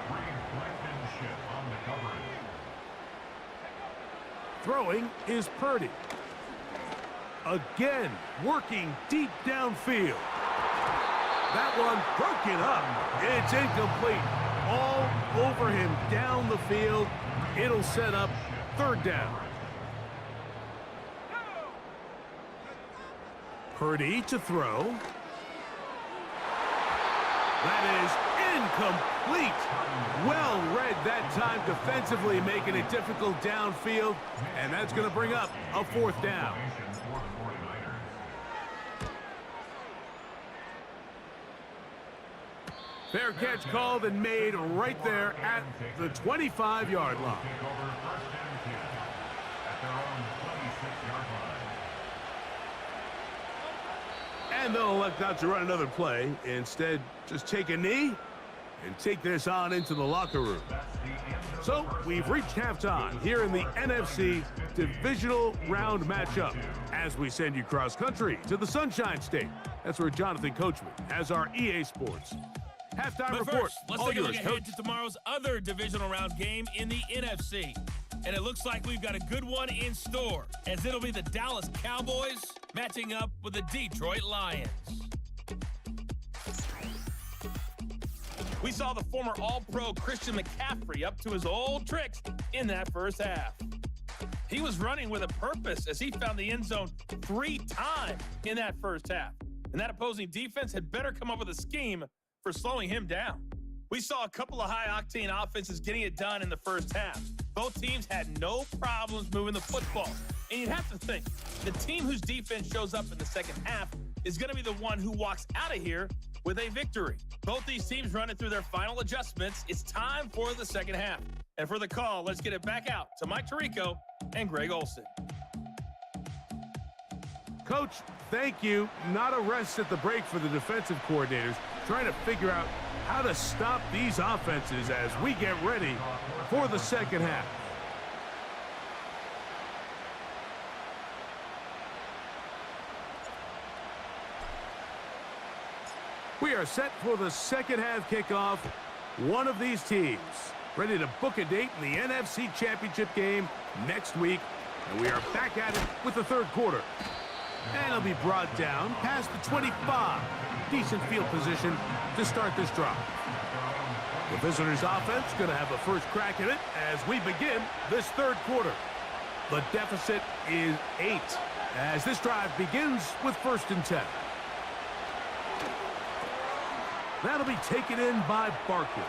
Throwing is Purdy. Again, working deep downfield. That one broken up. It's incomplete. All over him down the field. It'll set up 3rd down. Purdy to throw. That is incomplete. Well read that time defensively, making it difficult downfield. And that's going to bring up a 4th down. Fair catch called and made right there at the 25-yard line. And they'll elect not to run another play. Instead, just take a knee and take this on into the locker room. So we've reached halftime here in the NFC Divisional Round matchup as we send you cross-country to the Sunshine State. That's where Jonathan Coachman has our EA Sports halftime report. First, let's All take a look yours, ahead Coach. to tomorrow's other divisional round game in the NFC. And it looks like we've got a good one in store, as it'll be the Dallas Cowboys matching up with the Detroit Lions. We saw the former All-Pro Christian McCaffrey up to his old tricks in that first half. He was running with a purpose as he found the end zone 3 times in that first half. And that opposing defense had better come up with a scheme for slowing him down. We saw a couple of high-octane offenses getting it done in the first half. Both teams had no problems moving the football. And you'd have to think, the team whose defense shows up in the second half is going to be the one who walks out of here with a victory. Both these teams running through their final adjustments. It's time for the second half. And for the call, let's get it back out to Mike Tirico and Greg Olson. Coach, thank you. Not a rest at the break for the defensive coordinators, trying to figure out how to stop these offenses as we get ready for the second half. We are set for the second half kickoff. One of these teams ready to book a date in the NFC Championship game next week. And we are back at it with the third quarter. And it'll be brought down past the 25. Decent field position to start this drive. The visitors' offense going to have a first crack at it as we begin this third quarter. The deficit is 8 as this drive begins with 1st and 10. That'll be taken in by Barkley.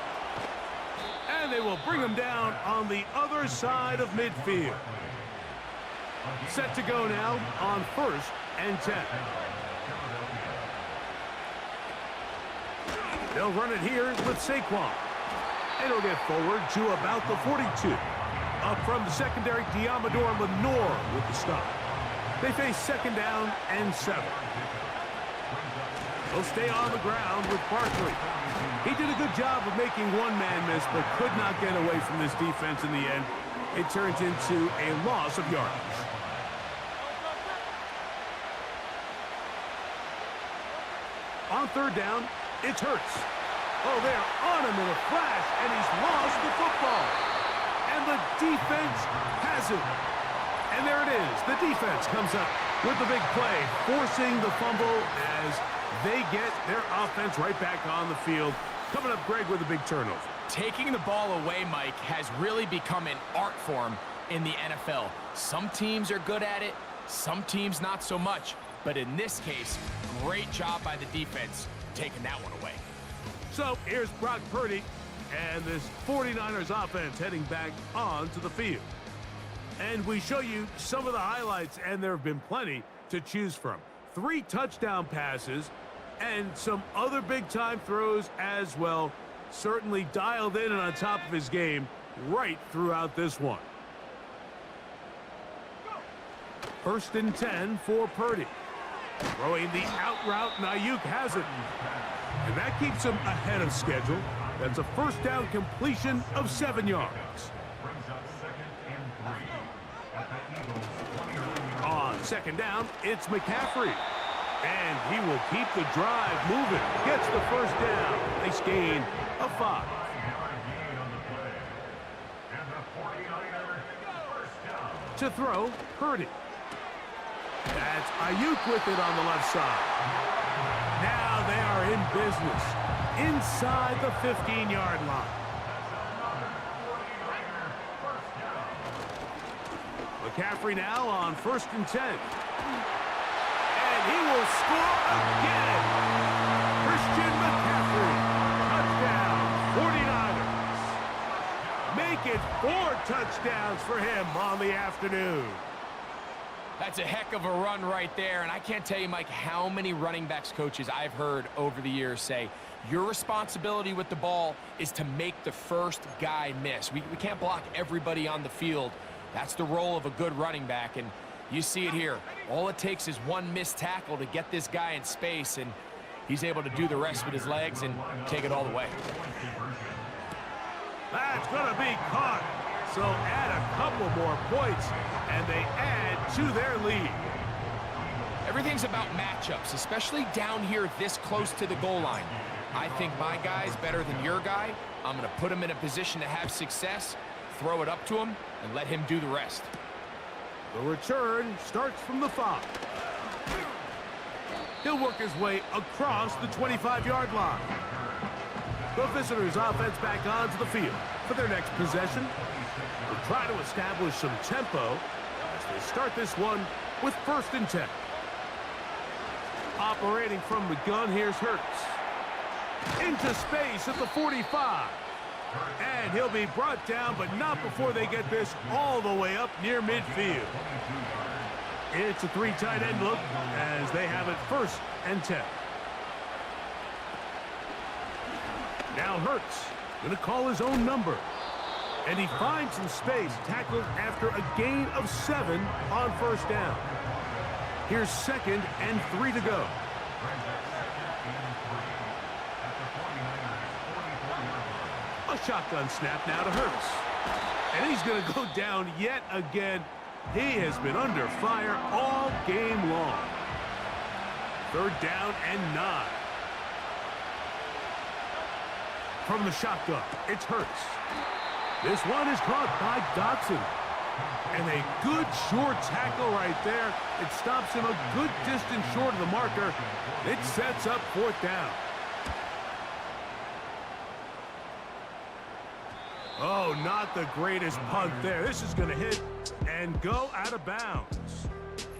And they will bring him down on the other side of midfield. Set to go now on 1st and 10. They'll run it here with Saquon. And it'll get forward to about the 42. Up from the secondary, Diamador and Lenore with the stop. They face 2nd down and 7. He'll stay on the ground with Barkley. He did a good job of making one man miss, but could not get away from this defense in the end. It turns into a loss of yardage. On 3rd down, it's Hurts. Oh, they're on him in a flash, and he's lost the football. And the defense has it. And there it is. The defense comes up with the big play, forcing the fumble as they get their offense right back on the field. Coming up, Greg, with a big turnover. Taking the ball away, Mike, has really become an art form in the NFL. Some teams are good at it, some teams not so much. But in this case, great job by the defense taking that one away. So here's Brock Purdy and this 49ers offense heading back onto the field. And we show you some of the highlights, and there have been plenty to choose from. 3 touchdown passes and some other big-time throws as well. Certainly dialed in and on top of his game right throughout this one. 1st and 10 for Purdy. Throwing the out route, and Ayuk has it. And that keeps him ahead of schedule. That's a 1st down completion of 7 yards. On 2nd down, it's McCaffrey. And he will keep the drive moving. Gets the 1st down. Nice gain of 5. To throw, Purdy. That's Ayuk with it on the left side. Now they are in business inside the 15-yard line. McCaffrey now on 1st and 10. And he will score again. Christian McCaffrey. Touchdown, 49ers. Make it 4 touchdowns for him on the afternoon. That's a heck of a run right there, and I can't tell you, Mike, how many running backs coaches I've heard over the years say, your responsibility with the ball is to make the first guy miss. We can't block everybody on the field. That's the role of a good running back, and you see it here. All it takes is one missed tackle to get this guy in space, and he's able to do the rest with his legs and take it all the way. That's going to be caught. So add a couple more points, and they add to their lead. Everything's about matchups, especially down here this close to the goal line. I think my guy's better than your guy. I'm going to put him in a position to have success, throw it up to him, and let him do the rest. The return starts from the 5. He'll work his way across the 25-yard line. The visitors' offense back onto the field for their next possession. They'll try to establish some tempo as they start this one with 1st and 10. Operating from the gun, here's Hurts. Into space at the 45. And he'll be brought down, but not before they get this all the way up near midfield. It's a 3 tight end look as they have it 1st and 10. Now Hurts going to call his own number. And he finds some space, tackled after a gain of 7 on 1st down. Here's 2nd and 3 to go. A shotgun snap now to Hurts. And he's going to go down yet again. He has been under fire all game long. 3rd down and 9. From the shotgun, it's Hurts. This one is caught by Dotson. And a good short tackle right there. It stops him a good distance short of the marker. It sets up 4th down. Oh, not the greatest punt there. This is going to hit and go out of bounds.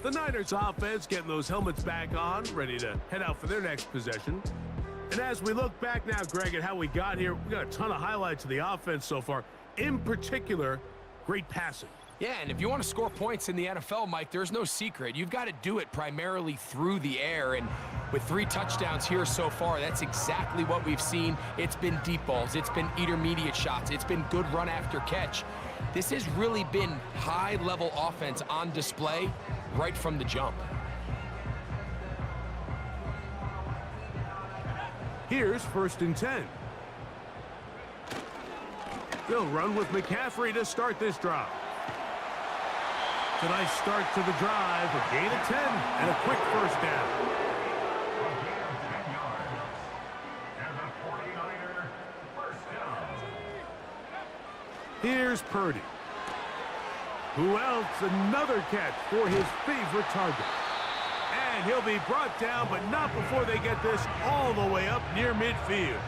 The Niners offense getting those helmets back on, ready to head out for their next possession. And as we look back now, Greg, at how we got here, we got a ton of highlights of the offense so far. In particular, great passing. Yeah, and if you want to score points in the NFL, Mike, there's no secret. You've got to do it primarily through the air, and with 3 touchdowns here so far, that's exactly what we've seen. It's been deep balls. It's been intermediate shots. It's been good run after catch. This has really been high-level offense on display right from the jump. Here's 1st and 10. They'll run with McCaffrey to start this drive. It's a nice start to the drive, a gain of 10, and a quick 1st down. Here's Purdy. Who else? Another catch for his favorite target. And he'll be brought down, but not before they get this all the way up near midfield.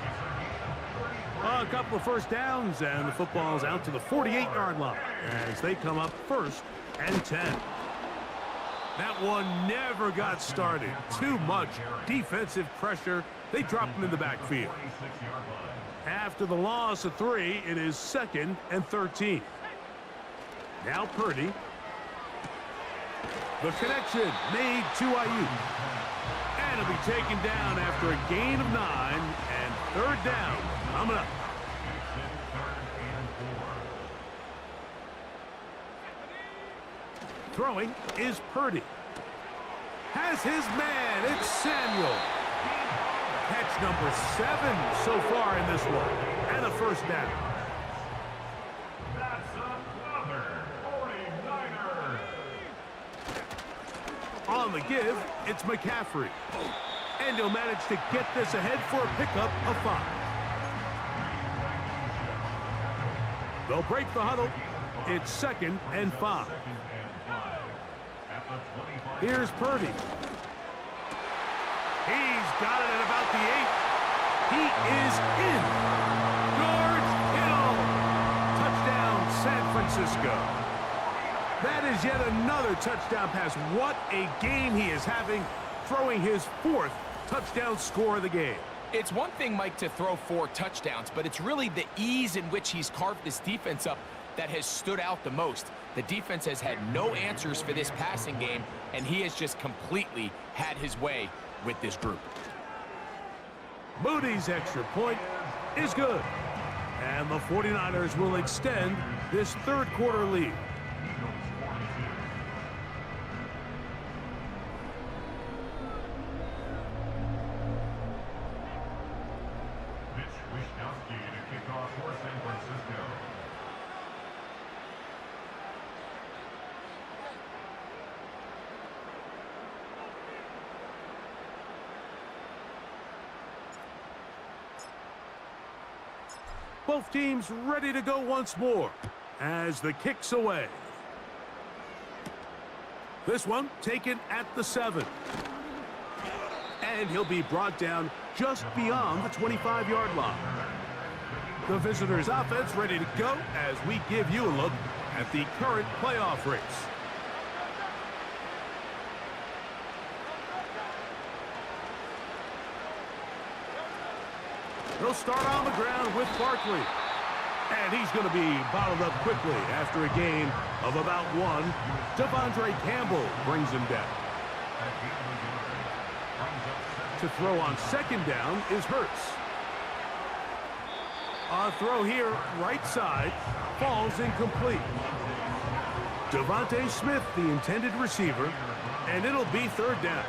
A couple of 1st downs, and the football's out to the 48-yard line as they come up 1st and 10. That one never got started. Too much defensive pressure. They drop him in the backfield. After the loss of 3, it is 2nd and 13. Now Purdy. The connection made to Ayuk. And it'll be taken down after a gain of 9 and 3rd down coming up. Throwing is Purdy. Has his man. It's Samuel. Catch number 7 so far in this one. And a 1st down. That's another 49er. On the give, it's McCaffrey. And he'll manage to get this ahead for a pickup of 5. They'll break the huddle. It's 2nd and 5. Here's Purdy. He's got it at about the 8. He is in. George Kittle. Touchdown, San Francisco. That is yet another touchdown pass. What a game he is having, throwing his 4th touchdown score of the game. It's one thing, Mike, to throw 4 touchdowns, but it's really the ease in which he's carved this defense up that has stood out the most. The defense has had no answers for this passing game, and he has just completely had his way with this group. Moody's extra point is good. And the 49ers will extend this 3rd quarter lead. Both teams ready to go once more as the kick's away. This one taken at the 7. And he'll be brought down just beyond the 25-yard line. The visitors' offense ready to go as we give you a look at the current playoff race. They'll start on the ground with Barkley. And he's going to be bottled up quickly after a gain of about 1. Devondre Campbell brings him down. To throw on second down is Hurts. A throw here, right side, falls incomplete. Devontae Smith, the intended receiver, and it'll be third down.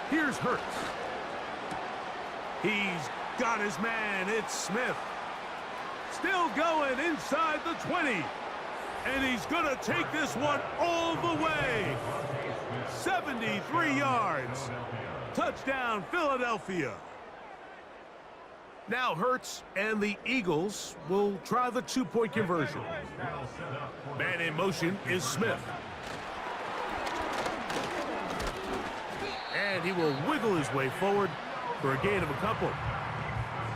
Here's Hurts. He's got his man. It's Smith. Still going inside the 20. And he's going to take this one all the way. 73 yards. Touchdown, Philadelphia. Now Hurts and the Eagles will try the two-point conversion. Man in motion is Smith. And he will wiggle his way forward for a gain of a couple.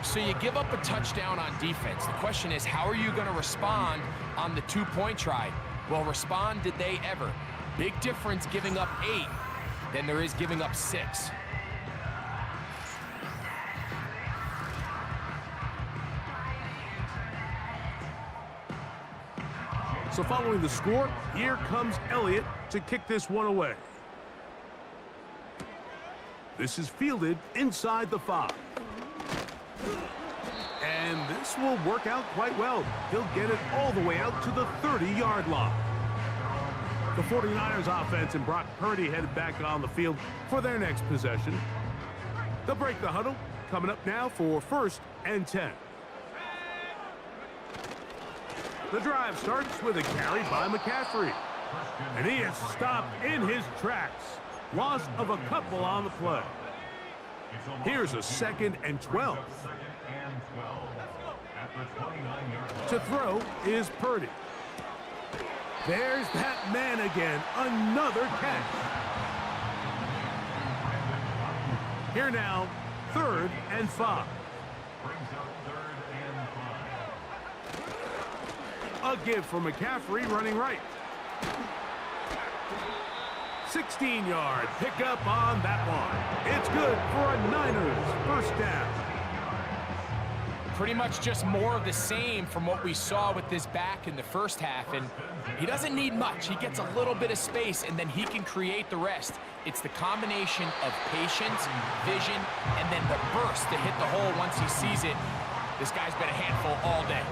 So you give up a touchdown on defense. The question is, how are you going to respond on the two-point try? Well, respond did they ever? Big difference giving up 8 than there is giving up 6. So following the score, here comes Elliott to kick this one away. This is fielded inside the 5. And this will work out quite well. He'll get it all the way out to the 30-yard line. The 49ers offense and Brock Purdy headed back on the field for their next possession. They'll break the huddle. Coming up now for 1st and 10. The drive starts with a carry by McCaffrey. And he is stopped in his tracks. Loss of a couple on the play. Here's a 2nd and 12. To throw is Purdy. There's that man again. Another catch. Here now, 3rd and 5. A give for McCaffrey running right. 16-yard pickup on that one. It's good for a Niners 1st down. Pretty much just more of the same from what we saw with this back in the first half. And he doesn't need much. He gets a little bit of space, and then he can create the rest. It's the combination of patience, vision, and then the burst to hit the hole once he sees it. This guy's been a handful all day.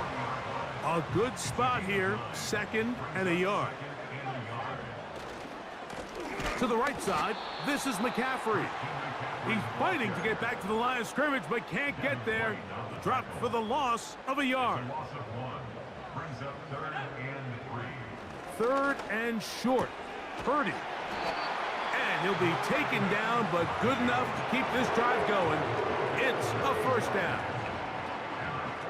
A good spot here, 2nd and a yard. To the right side, this is McCaffrey. He's fighting to get back to the line of scrimmage, but can't get there. He dropped for the loss of a yard. 3rd and short. Purdy. And he'll be taken down, but good enough to keep this drive going. It's a 1st down.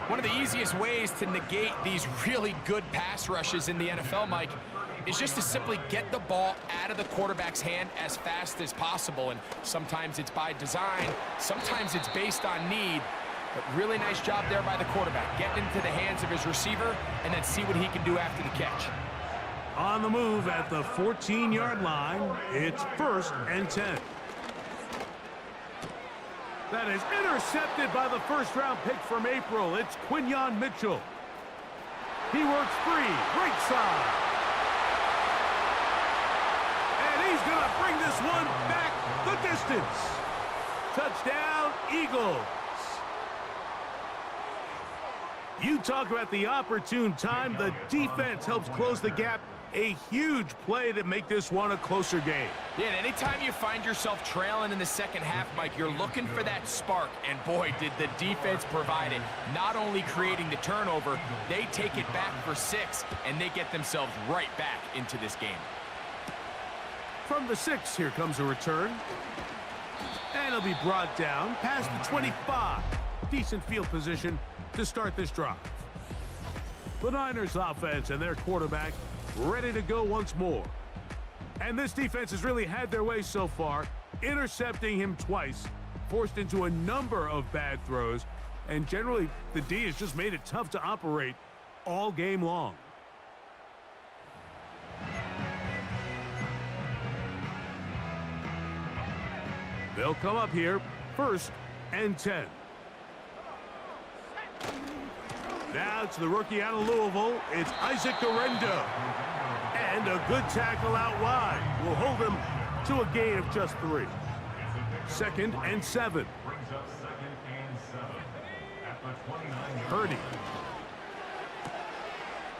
One of the easiest ways to negate these really good pass rushes in the NFL, Mike, is just to simply get the ball out of the quarterback's hand as fast as possible. And sometimes it's by design, sometimes it's based on need. But really nice job there by the quarterback. Getting into the hands of his receiver and then see what he can do after the catch. On the move at the 14-yard line, it's 1st and 10. That is intercepted by the 1st-round pick from April. It's Quinyon Mitchell. He works free, right side. And he's going to bring this one back the distance. Touchdown, Eagles. You talk about the opportune time. The defense helps close the gap. A huge play to make this one a closer game. Yeah, and anytime you find yourself trailing in the second half, Mike, you're looking for that spark. And boy, did the defense provide it. Not only creating the turnover, they take it back for 6, and they get themselves right back into this game. From the 6, here comes a return. And it'll be brought down past the 25. Decent field position to start this drive. The Niners offense and their quarterback ready to go once more. And this defense has really had their way so far, intercepting him twice, forced into a number of bad throws, and generally the D has just made it tough to operate all game long. They'll come up here 1st and 10. Now to the rookie out of Louisville, it's Isaac Orendo. And a good tackle out wide will hold him to a gain of just 3. 2nd and 7. Brings up 2nd and 7 at the 29. Purdy.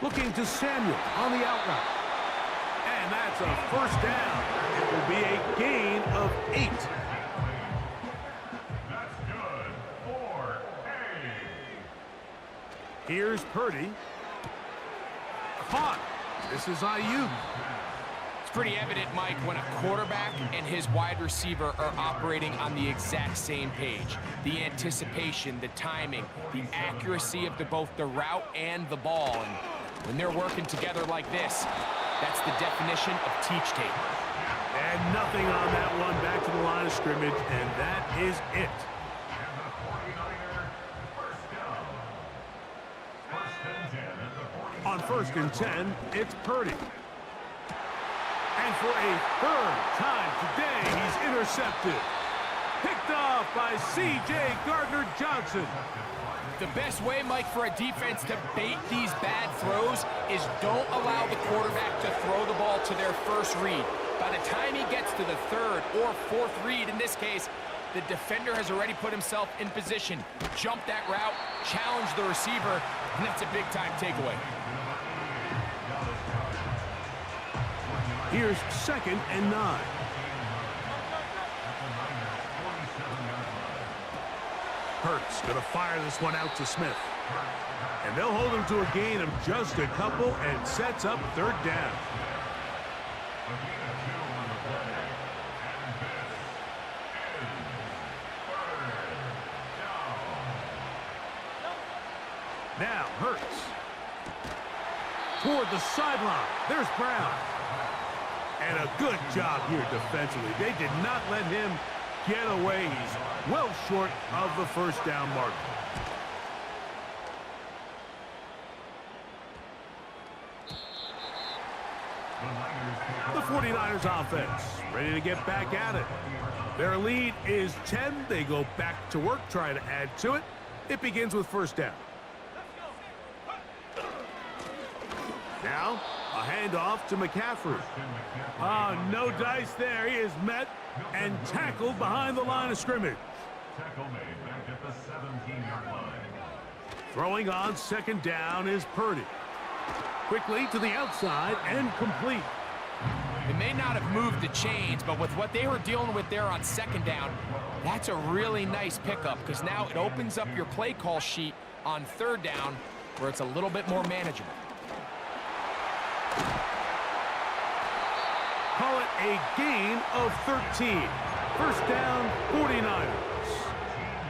Looking to Samuel on the out route. And that's a first down. It will be a gain of 8. That's good for A. Here's Purdy. Caught. This is Ayuk. It's pretty evident, Mike, when a quarterback and his wide receiver are operating on the exact same page. The anticipation, the timing, the accuracy of both the route and the ball. And when they're working together like this, that's the definition of teach tape. And nothing on that one. Back to the line of scrimmage, and that is it. And the 49er first down. First and 10 at the 49. On 1st and 10, it's Purdy. And for a 3rd time today, he's intercepted. Picked off by C.J. Gardner-Johnson. The best way, Mike, for a defense to bait these bad throws is don't allow the quarterback to throw the ball to their first read. By the time he gets to the 3rd or 4th read, in this case, the defender has already put himself in position. Jump that route, challenge the receiver, and that's a big-time takeaway. Here's 2nd and 9. Hurts going to fire this one out to Smith. And they'll hold him to a gain of just a couple and sets up 3rd down. Now Hurts. Toward the sideline. There's Brown. And a good job here defensively. They did not let him get away. He's well short of the first down mark. The 49ers offense ready to get back at it. Their lead is 10. They go back to work, try to add to it. It begins with 1st down. Now, a handoff to McCaffrey. No dice there. He is met and tackled behind the line of scrimmage. Tackle made back at the 17-yard line. Throwing on 2nd down is Purdy. Quickly to the outside and complete. They may not have moved the chains, but with what they were dealing with there on 2nd down, that's a really nice pickup because now it opens up your play call sheet on 3rd down where it's a little bit more manageable. Call it a gain of 13. 1st down, 49ers. 10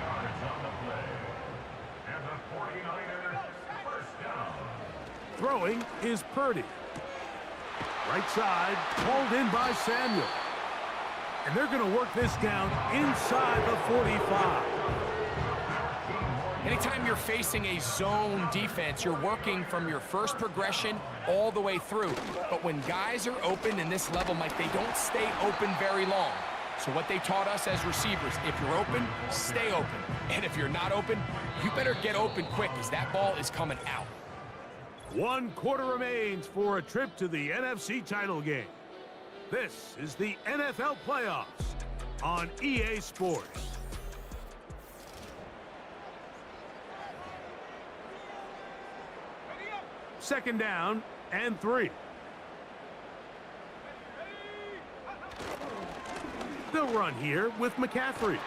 yards on the play. And the 49ers first down. Throwing is Purdy. Right side, called in by Samuel. And they're going to work this down inside the 45. Anytime you're facing a zone defense, you're working from your first progression all the way through. But when guys are open in this level, Mike, they don't stay open very long. So what they taught us as receivers, if you're open, stay open. And if you're not open, you better get open quick because that ball is coming out. 1 quarter remains for a trip to the NFC title game. This is the NFL playoffs on EA Sports. Second down and 3. They'll run here with McCaffrey.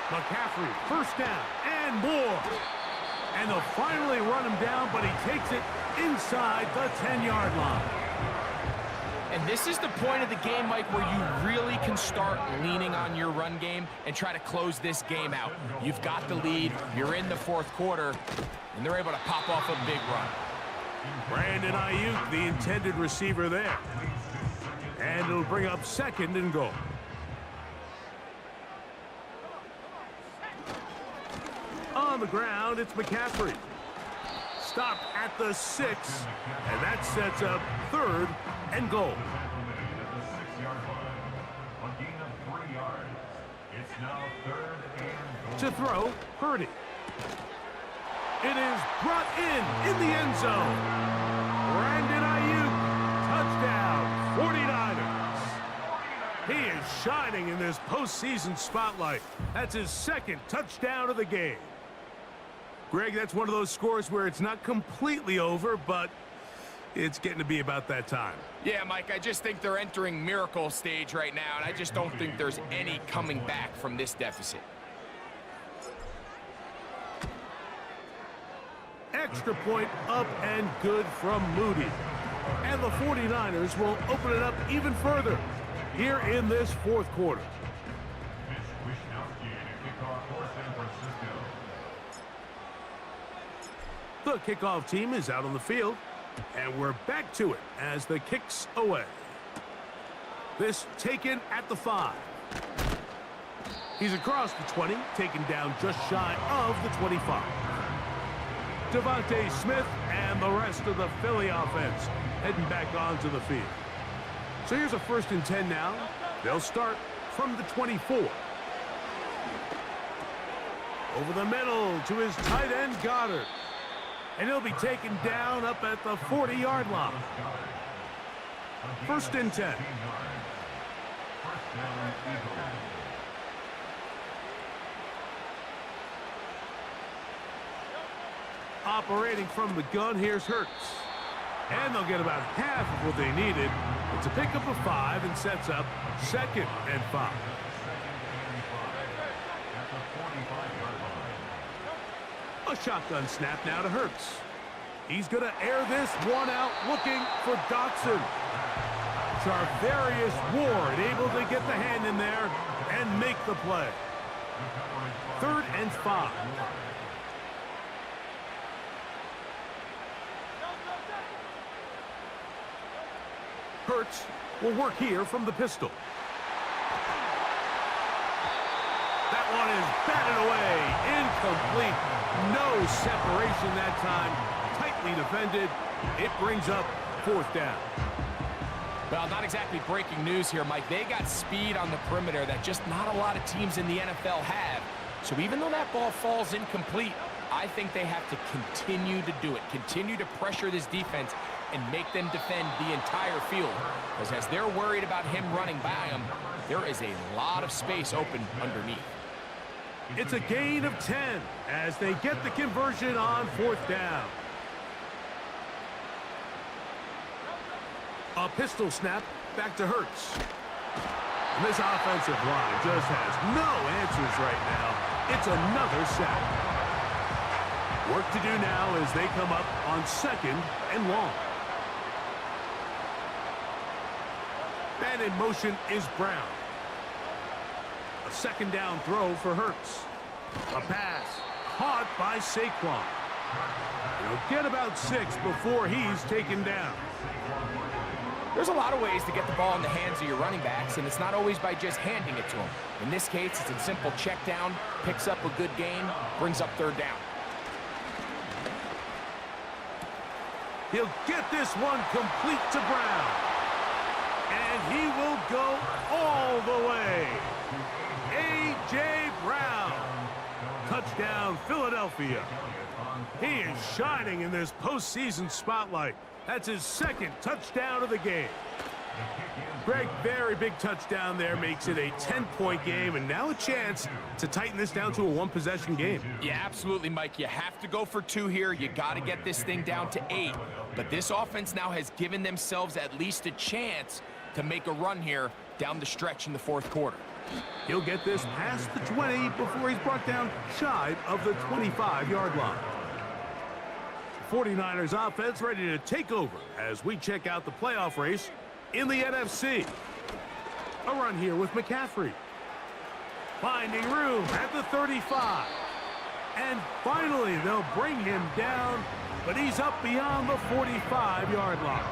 McCaffrey, 1st down and more. And they'll finally run him down, but he takes it inside the 10-yard line. And this is the point of the game, Mike, where you really can start leaning on your run game and try to close this game out. You've got the lead, you're in the 4th quarter, and they're able to pop off a big run. Brandon Ayuk, the intended receiver there. And it'll bring up 2nd and goal. On the ground, it's McCaffrey. Stopped at the 6, and that sets up 3rd and goal. To throw, Purdy. It is brought in the end zone. Brandon Ayuk, touchdown, 49ers. He is shining in this postseason spotlight. That's his second touchdown of the game. Greg, that's one of those scores where it's not completely over, but it's getting to be about that time. Yeah, Mike, I just think they're entering miracle stage right now, and I just don't think there's any coming back from this deficit. Extra point up and good from Moody. And the 49ers will open it up even further here in this fourth quarter. The kickoff team is out on the field, and we're back to it as the kick's away. This taken at the 5. He's across the 20, taken down just shy of the 25. Devontae Smith and the rest of the Philly offense heading back onto the field. So here's a 1st and 10 now. They'll start from the 24. Over the middle to his tight end, Goddard. And he'll be taken down up at the 40-yard line. 1st and 10. Operating from the gun, here's Hurts. And they'll get about half of what they needed. It's a pickup of 5 and sets up 2nd and 5. A shotgun snap now to Hurts. He's going to air this one out, looking for Dotson. Charvarius Ward able to get the hand in there and make the play. 3rd and 5. Hurts will work here from the pistol. That one is batted away. Incomplete. No separation that time. Tightly defended. It brings up 4th down. Well, not exactly breaking news here, Mike. They got speed on the perimeter that just not a lot of teams in the NFL have. So even though that ball falls incomplete, I think they have to continue to do it. Continue to pressure this defense and make them defend the entire field. Because as they're worried about him running by them, there is a lot of space open underneath. It's a gain of 10 as they get the conversion on 4th down. A pistol snap back to Hurts. And this offensive line just has no answers right now. It's another sack. Work to do now as they come up on 2nd and long. And in motion is Brown. A 2nd down throw for Hurts. A pass caught by Saquon. He'll get about 6 before he's taken down. There's a lot of ways to get the ball in the hands of your running backs, and it's not always by just handing it to them. In this case, it's a simple check down, picks up a good gain, brings up 3rd down. He'll get this one complete to Brown. And he will go all the way. A.J. Brown. Touchdown, Philadelphia. He is shining in this postseason spotlight. That's his 2nd touchdown of the game. Greg, very big touchdown there, makes it a 10-point game, and now a chance to tighten this down to a 1-possession game. Yeah, absolutely, Mike. You have to go for 2 here. You got to get this thing down to 8. But this offense now has given themselves at least a chance to make a run here down the stretch in the 4th quarter. He'll get this past the 20 before he's brought down shy of the 25-yard line. 49ers offense ready to take over as we check out the playoff race in the NFC. A run here with McCaffrey. Finding room at the 35. And finally, they'll bring him down, but he's up beyond the 45-yard line.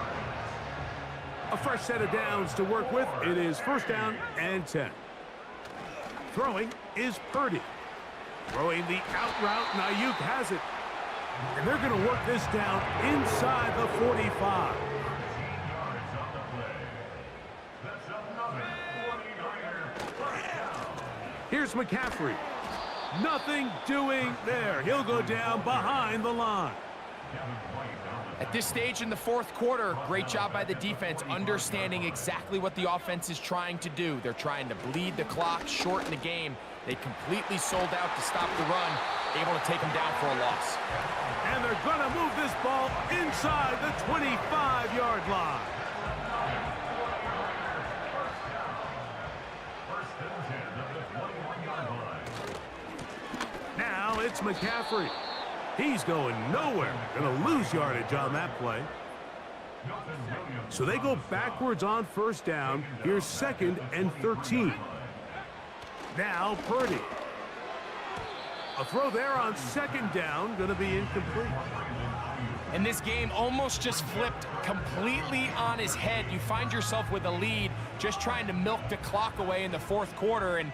A fresh set of downs to work with. It is 1st down and 10. Throwing is Purdy. Throwing the out route, Ayuk has it. And they're going to work this down inside the 45. Here's McCaffrey. Nothing doing there. He'll go down behind the line. At this stage in the fourth quarter, great job by the defense, understanding exactly what the offense is trying to do. They're trying to bleed the clock, shorten the game. They completely sold out to stop the run, able to take them down for a loss. And they're going to move this ball inside the 25-yard line. Now it's McCaffrey. He's going nowhere. Going to lose yardage on that play. So they go backwards on first down. Here's 2nd and 13. Now Purdy. A throw there on 2nd down. Going to be incomplete. And this game almost just flipped completely on his head. You find yourself with a lead, just trying to milk the clock away in the fourth quarter, and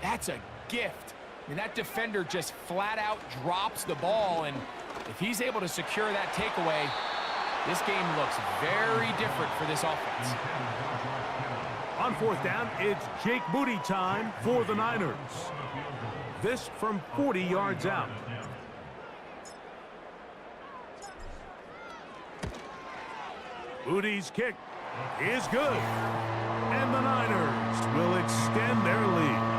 that's a gift. I mean, that defender just flat out drops the ball, and if he's able to secure that takeaway, this game looks very different for this offense. On fourth down, it's Jake Moody time for the Niners. This from 40 yards out. Moody's kick is good. And the Niners will extend their lead.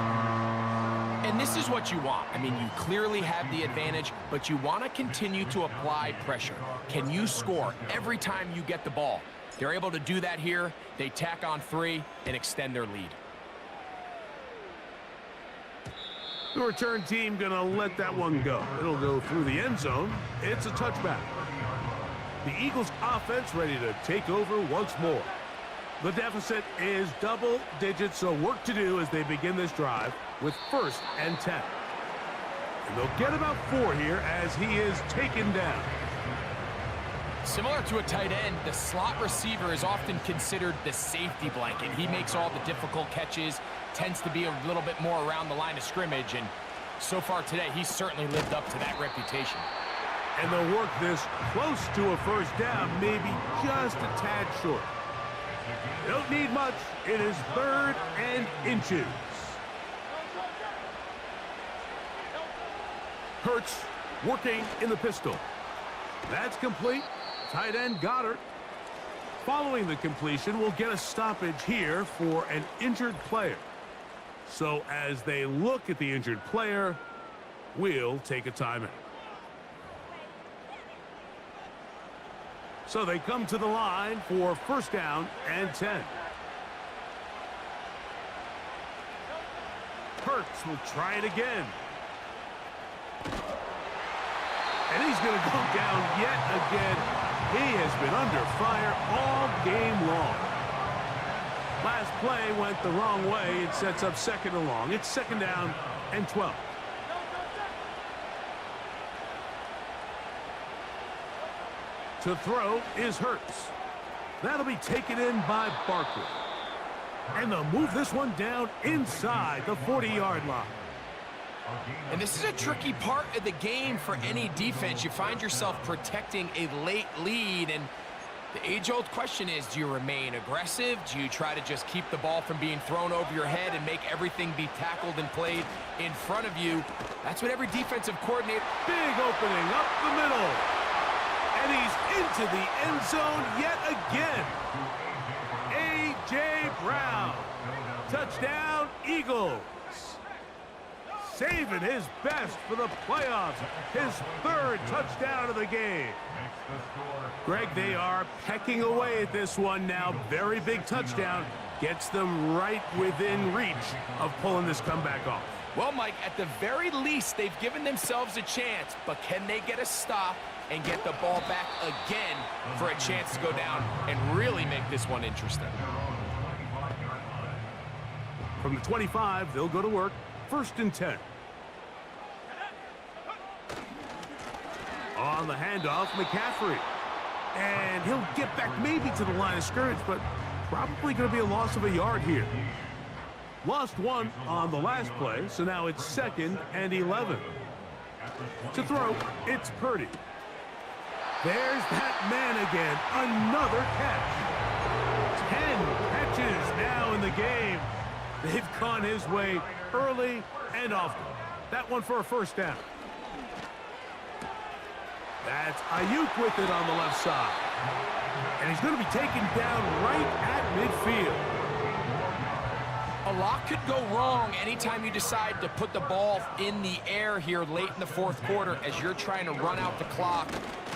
And this is what you want. I mean, you clearly have the advantage, but you want to continue to apply pressure. Can you score every time you get the ball? They're able to do that here. They tack on 3 and extend their lead. The return team going to let that one go. It'll go through the end zone. It's a touchback. The Eagles offense ready to take over once more. The deficit is double digits, so work to do as they begin this drive with 1st and 10. And they'll get about 4 here as he is taken down. Similar to a tight end, the slot receiver is often considered the safety blanket. He makes all the difficult catches, tends to be a little bit more around the line of scrimmage, and so far today, he's certainly lived up to that reputation. And they'll work this close to a first down, maybe just a tad short. They don't need much. It is 3rd and inches. Hurts working in the pistol. That's complete. Tight end Goddard. Following the completion, we'll get a stoppage here for an injured player. So as they look at the injured player, we'll take a timeout. So they come to the line for 1st down and 10. Hurts will try it again. And he's going to go down yet again. He has been under fire all game long. Last play went the wrong way. It sets up 2nd and long. It's 2nd down and 12. To throw is Hurts. That'll be taken in by Barkley. And they'll move this one down inside the 40-yard line. And this is a tricky part of the game for any defense. You find yourself protecting a late lead, and the age-old question is, do you remain aggressive? Do you try to just keep the ball from being thrown over your head and make everything be tackled and played in front of you? That's what every defensive coordinator... Big opening up the middle. And he's into the end zone yet again. A.J. Brown. Touchdown, Eagles. Saving his best for the playoffs. His 3rd touchdown of the game. Greg, they are pecking away at this one now. Very big touchdown. Gets them right within reach of pulling this comeback off. Well, Mike, at the very least, they've given themselves a chance, but can they get a stop and get the ball back again for a chance to go down and really make this one interesting? From the 25, they'll go to work. 1st and 10. On the handoff, McCaffrey. And he'll get back maybe to the line of scrimmage, but probably going to be a loss of a yard here. Lost 1 on the last play, so now it's 2nd and 11. To throw, it's Purdy. There's that man again. Another catch. 10 catches now in the game. They've gone his way early and often. That one for a first down. That's Ayuk with it on the left side. And he's going to be taken down right at midfield. A lot could go wrong anytime you decide to put the ball in the air here late in the fourth quarter as you're trying to run out the clock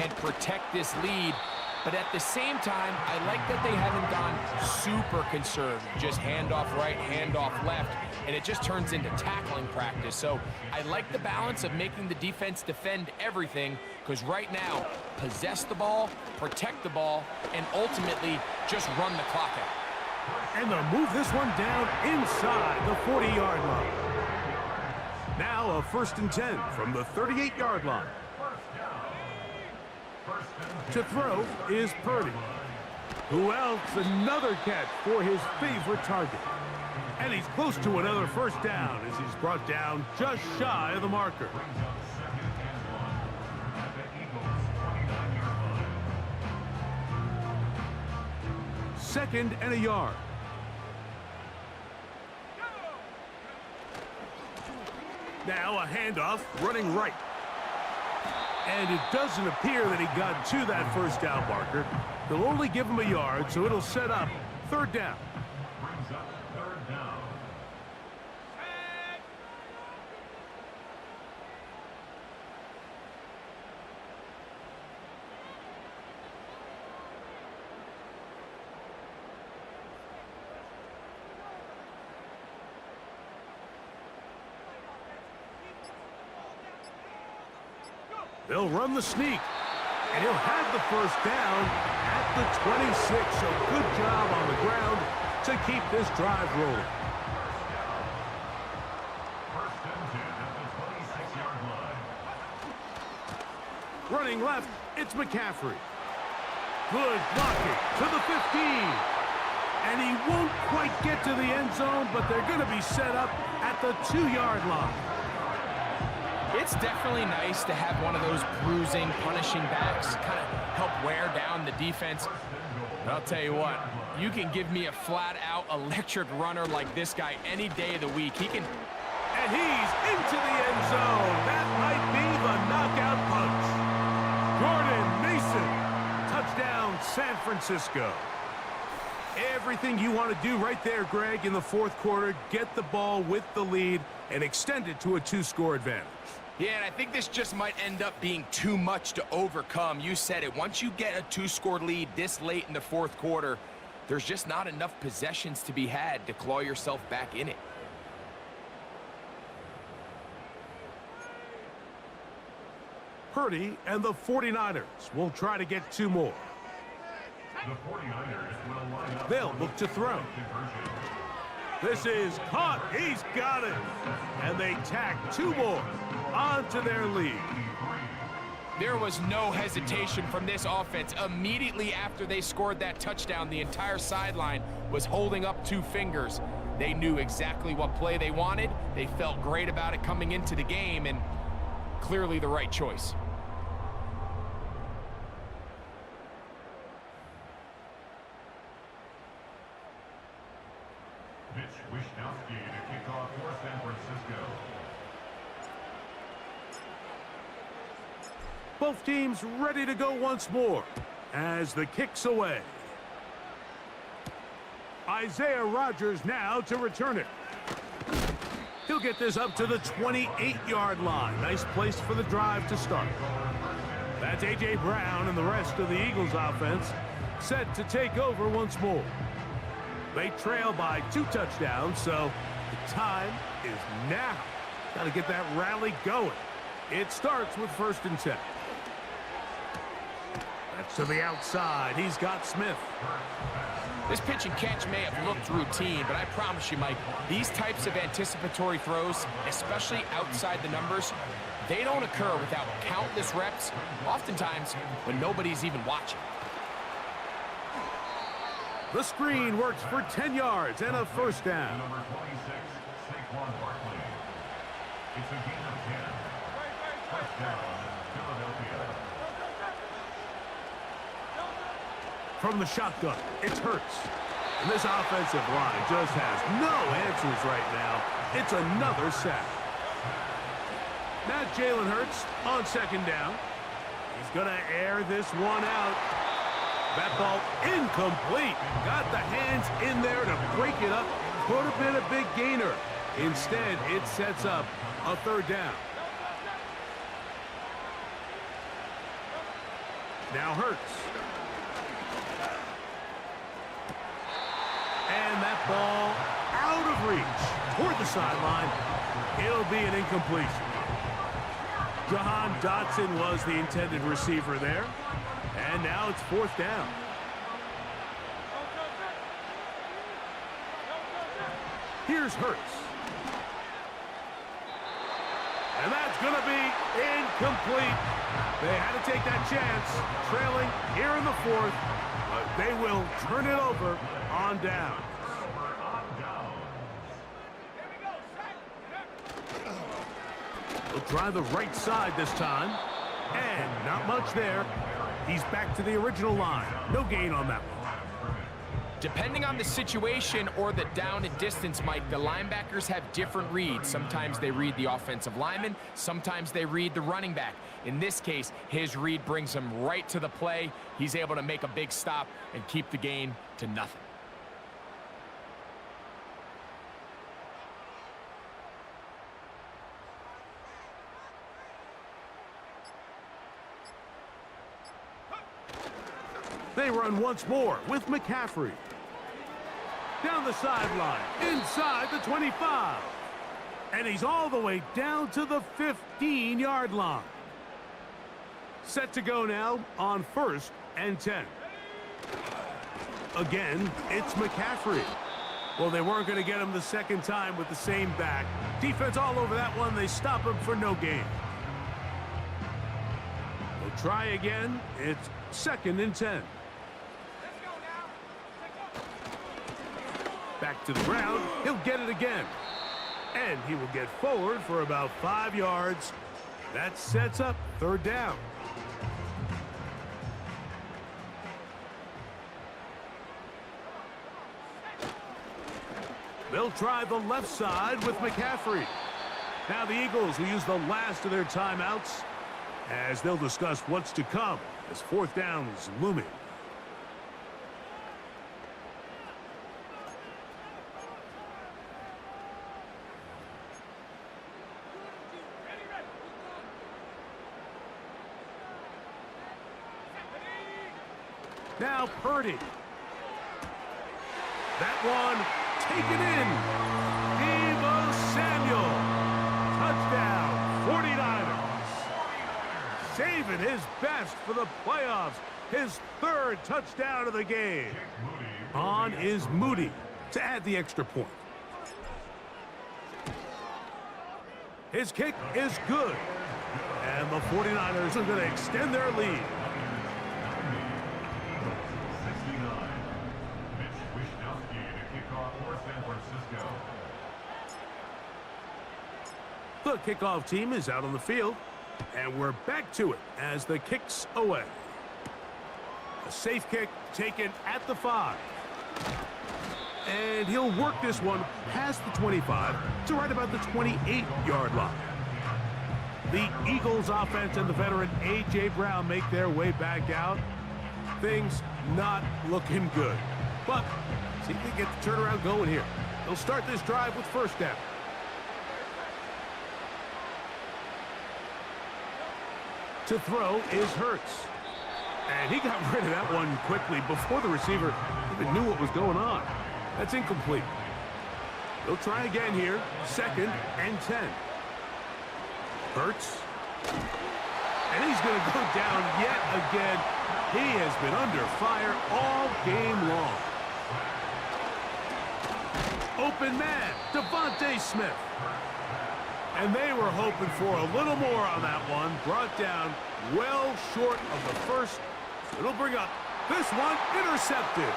and protect this lead. But at the same time, I like that they haven't gone super conservative. Just handoff right, handoff left, and it just turns into tackling practice. So I like the balance of making the defense defend everything, because right now, possess the ball, protect the ball, and ultimately just run the clock out. And they'll move this one down inside the 40-yard line. Now a 1st and 10 from the 38-yard line. To throw is Purdy. Who else? Another catch for his favorite target. And he's close to another first down as he's brought down just shy of the marker. Second and a yard. Now a handoff running right. And it doesn't appear that he got to that first down marker. They'll only give him a yard, so it'll set up 3rd down. Brings up 3rd down. They'll run the sneak, and he'll have the first down at the 26. So good job on the ground to keep this drive rolling. 1st and 10 at the 26-yard line. Running left, it's McCaffrey. Good blocking to the 15. And he won't quite get to the end zone, but they're going to be set up at the 2-yard line. It's definitely nice to have one of those bruising, punishing backs kind of help wear down the defense. But I'll tell you what, you can give me a flat-out electric runner like this guy any day of the week. He can... And he's into the end zone. That might be the knockout punch. Jordan Mason, touchdown San Francisco. Everything you want to do right there, Greg, in the fourth quarter, get the ball with the lead and extend it to a 2-score advantage. Yeah, and I think this just might end up being too much to overcome. You said it. Once you get a 2-score lead this late in the fourth quarter, there's just not enough possessions to be had to claw yourself back in it. Purdy and the 49ers will try to get 2 more. The 49ers will line up. They'll look to throw. This is caught. He's got it. And they tack 2 more onto their lead. There was no hesitation from this offense. Immediately after they scored that touchdown, the entire sideline was holding up 2 fingers. They knew exactly what play they wanted. They felt great about it coming into the game, and clearly the right choice. Wishnowski to kick off for San Francisco. Both teams ready to go once more as the kick's away. Isaiah Rodgers now to return it. He'll get this up to the 28-yard line. Nice place for the drive to start. That's A.J. Brown and the rest of the Eagles offense set to take over once more. They trail by 2 touchdowns, so the time is now. Got to get that rally going. It starts with 1st and 10. That's to the outside. He's got Smith. This pitch and catch may have looked routine, but I promise you, Mike, these types of anticipatory throws, especially outside the numbers, they don't occur without countless reps, oftentimes when nobody's even watching. The screen works for 10 yards and a first down. Number 26, Saquon Barkley. It's a gain of 10. First down, Philadelphia. From the shotgun, it's Hurts. And this offensive line just has no answers right now. It's another sack. Now Jalen Hurts on second down. He's going to air this one out. That ball incomplete. Got the hands in there to break it up. Could have been a big gainer. Instead, it sets up a third down. Now Hurts. And that ball out of reach toward the sideline. It'll be an incompletion. Jahan Dotson was the intended receiver there. And now it's fourth down. Here's Hurts. And that's going to be incomplete. They had to take that chance, trailing here in the fourth. But they will turn it over on down. He'll try the right side this time. And not much there. He's back to the original line. No gain on that one. Depending on the situation or the down and distance, Mike, the linebackers have different reads. Sometimes they read the offensive lineman. Sometimes they read the running back. In this case, his read brings him right to the play. He's able to make a big stop and keep the gain to nothing. They run once more with McCaffrey. Down the sideline, inside the 25. And he's all the way down to the 15-yard line. Set to go now on 1st and 10. Again, it's McCaffrey. Well, they weren't going to get him the second time with the same back. Defense all over that one. They stop him for no gain. They'll try again. It's 2nd and 10. Back to the ground. He'll get it again. And he will get forward for about 5 yards. That sets up 3rd down. They'll try the left side with McCaffrey. Now the Eagles will use the last of their timeouts as they'll discuss what's to come as 4th down is looming. Now Purdy. That one taken in. Deebo Samuel. Touchdown, 49ers. Saving his best for the playoffs. His 3rd touchdown of the game. On is Moody to add the extra point. His kick is good. And the 49ers are going to extend their lead. The kickoff team is out on the field, and we're back to it as the kick's away. A safe kick taken at the 5. And he'll work this one past the 25 to right about the 28-yard line. The Eagles offense and the veteran A.J. Brown make their way back out. Things not looking good. But see if they get the turnaround going here. They'll start this drive with 1st down. To throw is Hurts. And he got rid of that one quickly before the receiver even knew what was going on. That's incomplete. They'll try again here. 2nd and 10. Hurts. And he's going to go down yet again. He has been under fire all game long. Open man, Devontae Smith. And they were hoping for a little more on that one. Brought down well short of the 1st. It'll bring up this one intercepted.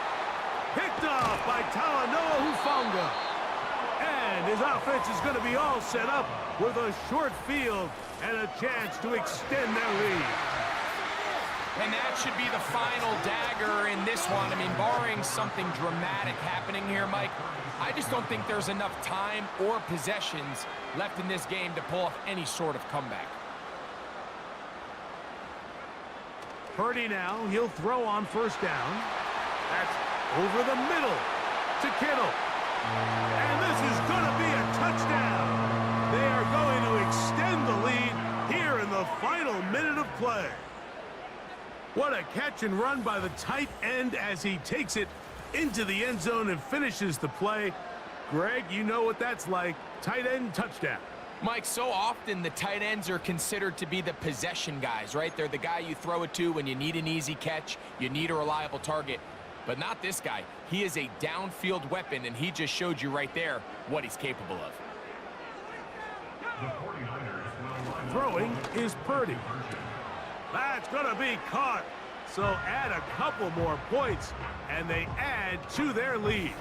Picked off by Talanoa Hufanga. And his offense is going to be all set up with a short field and a chance to extend their lead. And that should be the final dagger in this one. I mean, barring something dramatic happening here, Mike, I just don't think there's enough time or possessions left in this game to pull off any sort of comeback. Purdy now, he'll throw on first down. That's over the middle to Kittle. And this is going to be a touchdown. They are going to extend the lead here in the final minute of play. What a catch and run by the tight end as he takes it into the end zone and finishes the play. Greg, you know what that's like. Tight end touchdown. Mike, so often the tight ends are considered to be the possession guys, right? They're the guy you throw it to when you need an easy catch, you need a reliable target. But not this guy. He is a downfield weapon, and he just showed you right there what he's capable of. Throwing is Purdy. That's going to be caught. So add a couple more points, and they add to their lead.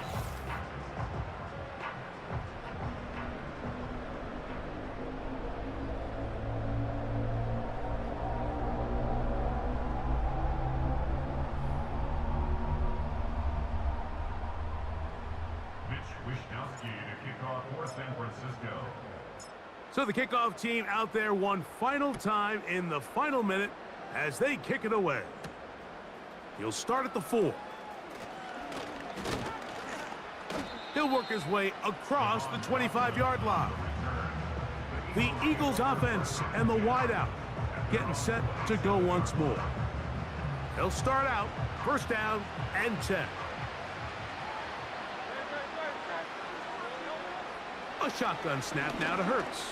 So the kickoff team out there one final time in the final minute as they kick it away. He'll start at the 4. He'll work his way across the 25-yard line. The Eagles offense and the wideout getting set to go once more. They'll start out first down and 10. A shotgun snap now to Hurts.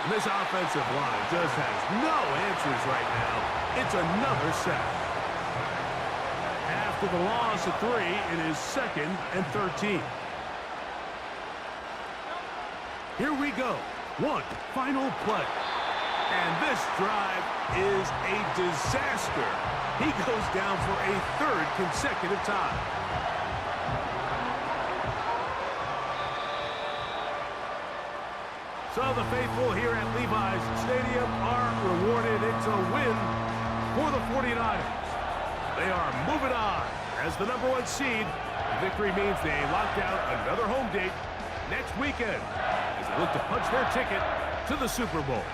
And this offensive line just has no answers right now. It's another sack. After the loss of 3, it is 2nd and 13. Here we go. One final play. And this drive is a disaster. He goes down for a 3rd consecutive time. So the faithful here at Levi's Stadium are rewarded. It's a win for the 49ers. They are moving on as the #1 seed. The victory means they lock down another home date next weekend as they look to punch their ticket to the Super Bowl.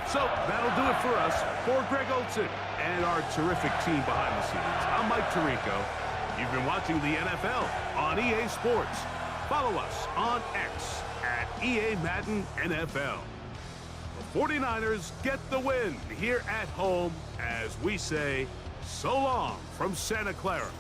So that'll do it for us. For Greg Olson and our terrific team behind the scenes, I'm Mike Tirico. You've been watching the NFL on EA Sports. Follow us on X at EA Madden NFL. The 49ers get the win here at home as we say so long from Santa Clara.